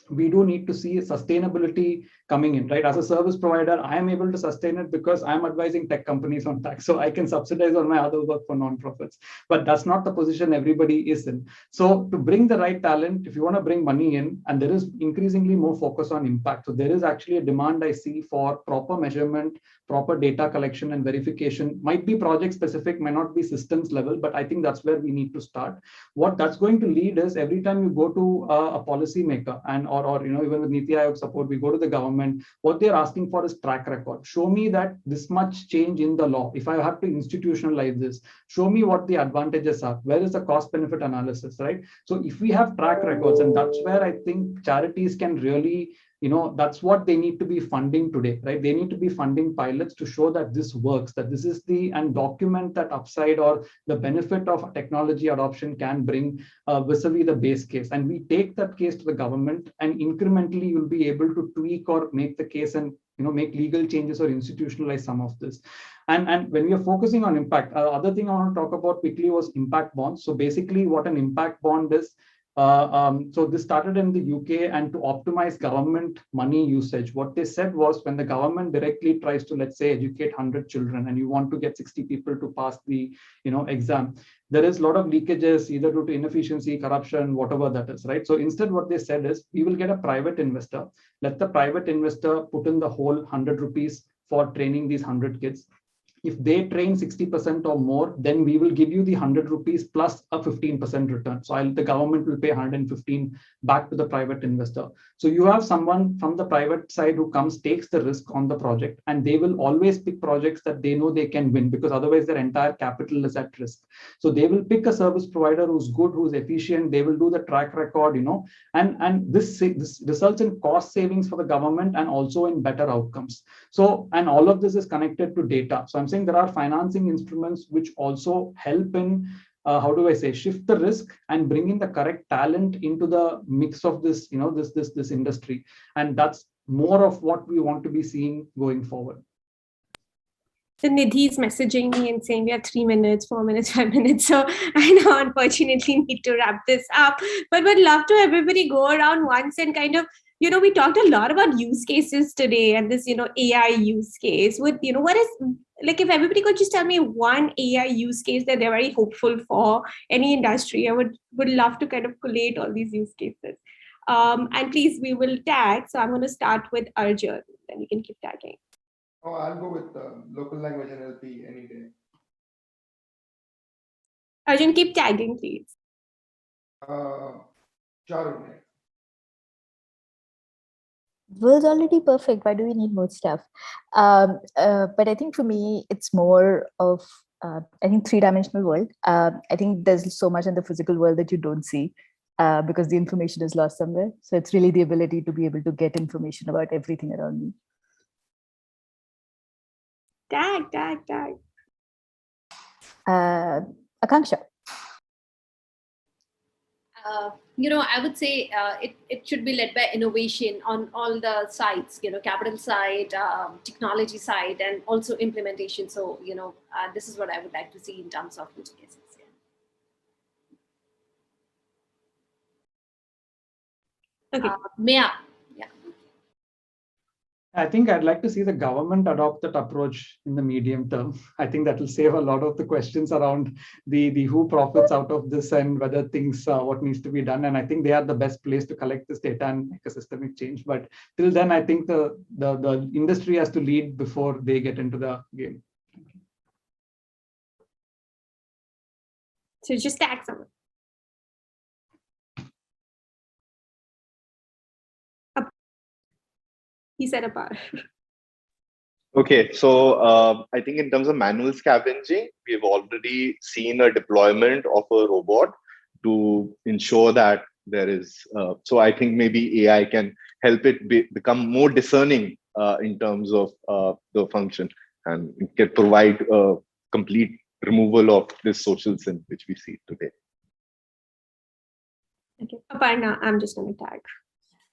we do need to see sustainability coming in, right? As a service provider, I am able to sustain it because I'm advising tech companies on tax. So I can subsidize on my other work for nonprofits, but that's not the position everybody is in. So to bring the right talent, if you want to bring money in, and there is increasingly more focus on impact. So there is actually a demand I see for proper measurement, proper data collection and verification. Might be project specific, might not be systems level, but I think that's where we need to start. What that's going to lead is every time you go to a policy maker and or even with Niti Aayog support, we go to the government, what they're asking for is track record. Show me that this much change in the law. If I have to institutionalize this, show me what the advantages are. Where is the cost benefit analysis, right? So if we have track records, and that's where I think charities can really, that's what they need to be funding today, right? They need to be funding pilots to show that this works, that this is and document that upside or the benefit of technology adoption can bring vis-a-vis the base case. And we take that case to the government, and incrementally you'll be able to tweak or make the case and make legal changes or institutionalize some of this. And when we are focusing on impact, other thing I want to talk about quickly was impact bonds. So basically what an impact bond is, so this started in the UK, and to optimize government money usage, what they said was when the government directly tries to, let's say, educate 100 children and you want to get 60 people to pass the exam, there is a lot of leakages either due to inefficiency, corruption, whatever that is, right? So instead what they said is we will get a private investor, let the private investor put in the whole 100 rupees for training these 100 kids. If they train 60% or more, then we will give you the 100 rupees plus a 15% return. So the government will pay 115 back to the private investor. So you have someone from the private side who comes, takes the risk on the project, and they will always pick projects that they know they can win, because otherwise their entire capital is at risk. So they will pick a service provider who's good, who's efficient. They will do the track record, and this results in cost savings for the government and also in better outcomes. So, and all of this is connected to data. So I'm saying there are financing instruments which also help in shift the risk and bring in the correct talent into the mix of this, this industry. And that's more of what we want to be seeing going forward. So Nidhi is messaging me and saying we have 3 minutes, 4 minutes, 5 minutes. So I now unfortunately need to wrap this up, but would love to everybody go around once and kind of, we talked a lot about use cases today and this, AI use case. What is, like, if everybody could just tell me one AI use case that they're very hopeful for any industry, I would love to kind of collate all these use cases. And please, we will tag. So I'm going to start with Arjun, then you can keep tagging. Oh, I'll go with local language NLP any day. Arjun, keep tagging, please. Charu. World's already perfect. Why do we need more stuff? But I think for me, it's more of, I think, 3-dimensional world. I think there's so much in the physical world that you don't see because the information is lost somewhere. So it's really the ability to be able to get information about everything around me. Tag. Akanksha. I would say it should be led by innovation on all the sides, capital side, technology side, and also implementation. So, this is what I would like to see in terms of use cases. Yeah. Okay. Maya. I think I'd like to see the government adopt that approach in the medium term. I think that will save a lot of the questions around the who profits out of this and whether things, what needs to be done. And I think they are the best place to collect this data and make a systemic change. But till then, I think the industry has to lead before they get into the game. So just tag someone. He said Apar. Okay, so I think in terms of manual scavenging, we've already seen a deployment of a robot to ensure that there is. So I think maybe AI can help it become more discerning in terms of the function, and it can provide a complete removal of this social sin which we see today. Okay. Aparna, I'm just going to tag.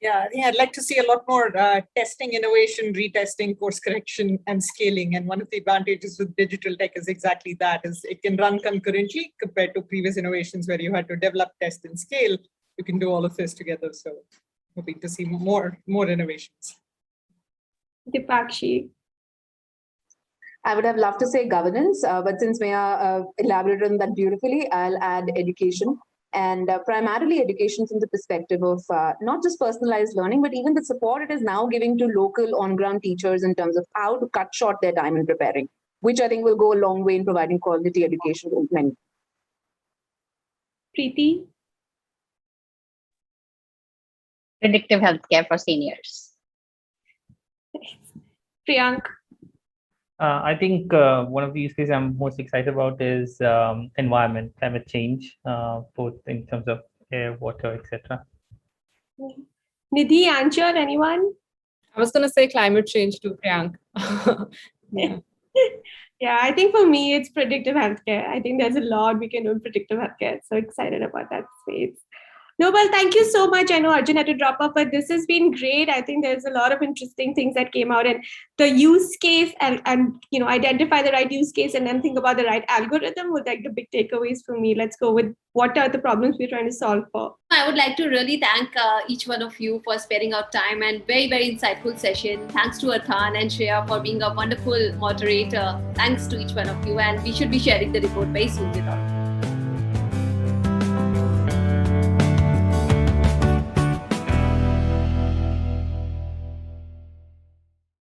Yeah, I think I'd like to see a lot more testing, innovation, retesting, course correction, and scaling. And one of the advantages with digital tech is exactly that, is it can run concurrently compared to previous innovations where you had to develop, test, and scale. You can do all of this together. So hoping to see more innovations. Dipakshi. I would have loved to say governance, but since Maya elaborated on that beautifully, I'll add education. And primarily education from the perspective of not just personalized learning, but even the support it is now giving to local on-ground teachers in terms of how to cut short their time in preparing, which I think will go a long way in providing quality education to many. Preeti. Predictive healthcare for seniors. Priyank. I think one of the use cases I'm most excited about is environment, climate change, both in terms of air, water, etc. Nidhi, Anchor, anyone? I was going to say climate change too, Priyank. Yeah. Yeah, I think for me, it's predictive healthcare. I think there's a lot we can do in predictive healthcare. So excited about that space. No, well, thank you so much. I know Arjun had to drop off, but this has been great. I think there's a lot of interesting things that came out, and the use case and identify the right use case and then think about the right algorithm were like the big takeaways for me. Let's go with what are the problems we're trying to solve for. I would like to really thank each one of you for sparing out time, and very, very insightful session. Thanks to Arthan and Shreya for being a wonderful moderator. Thanks to each one of you, and we should be sharing the report very soon with all.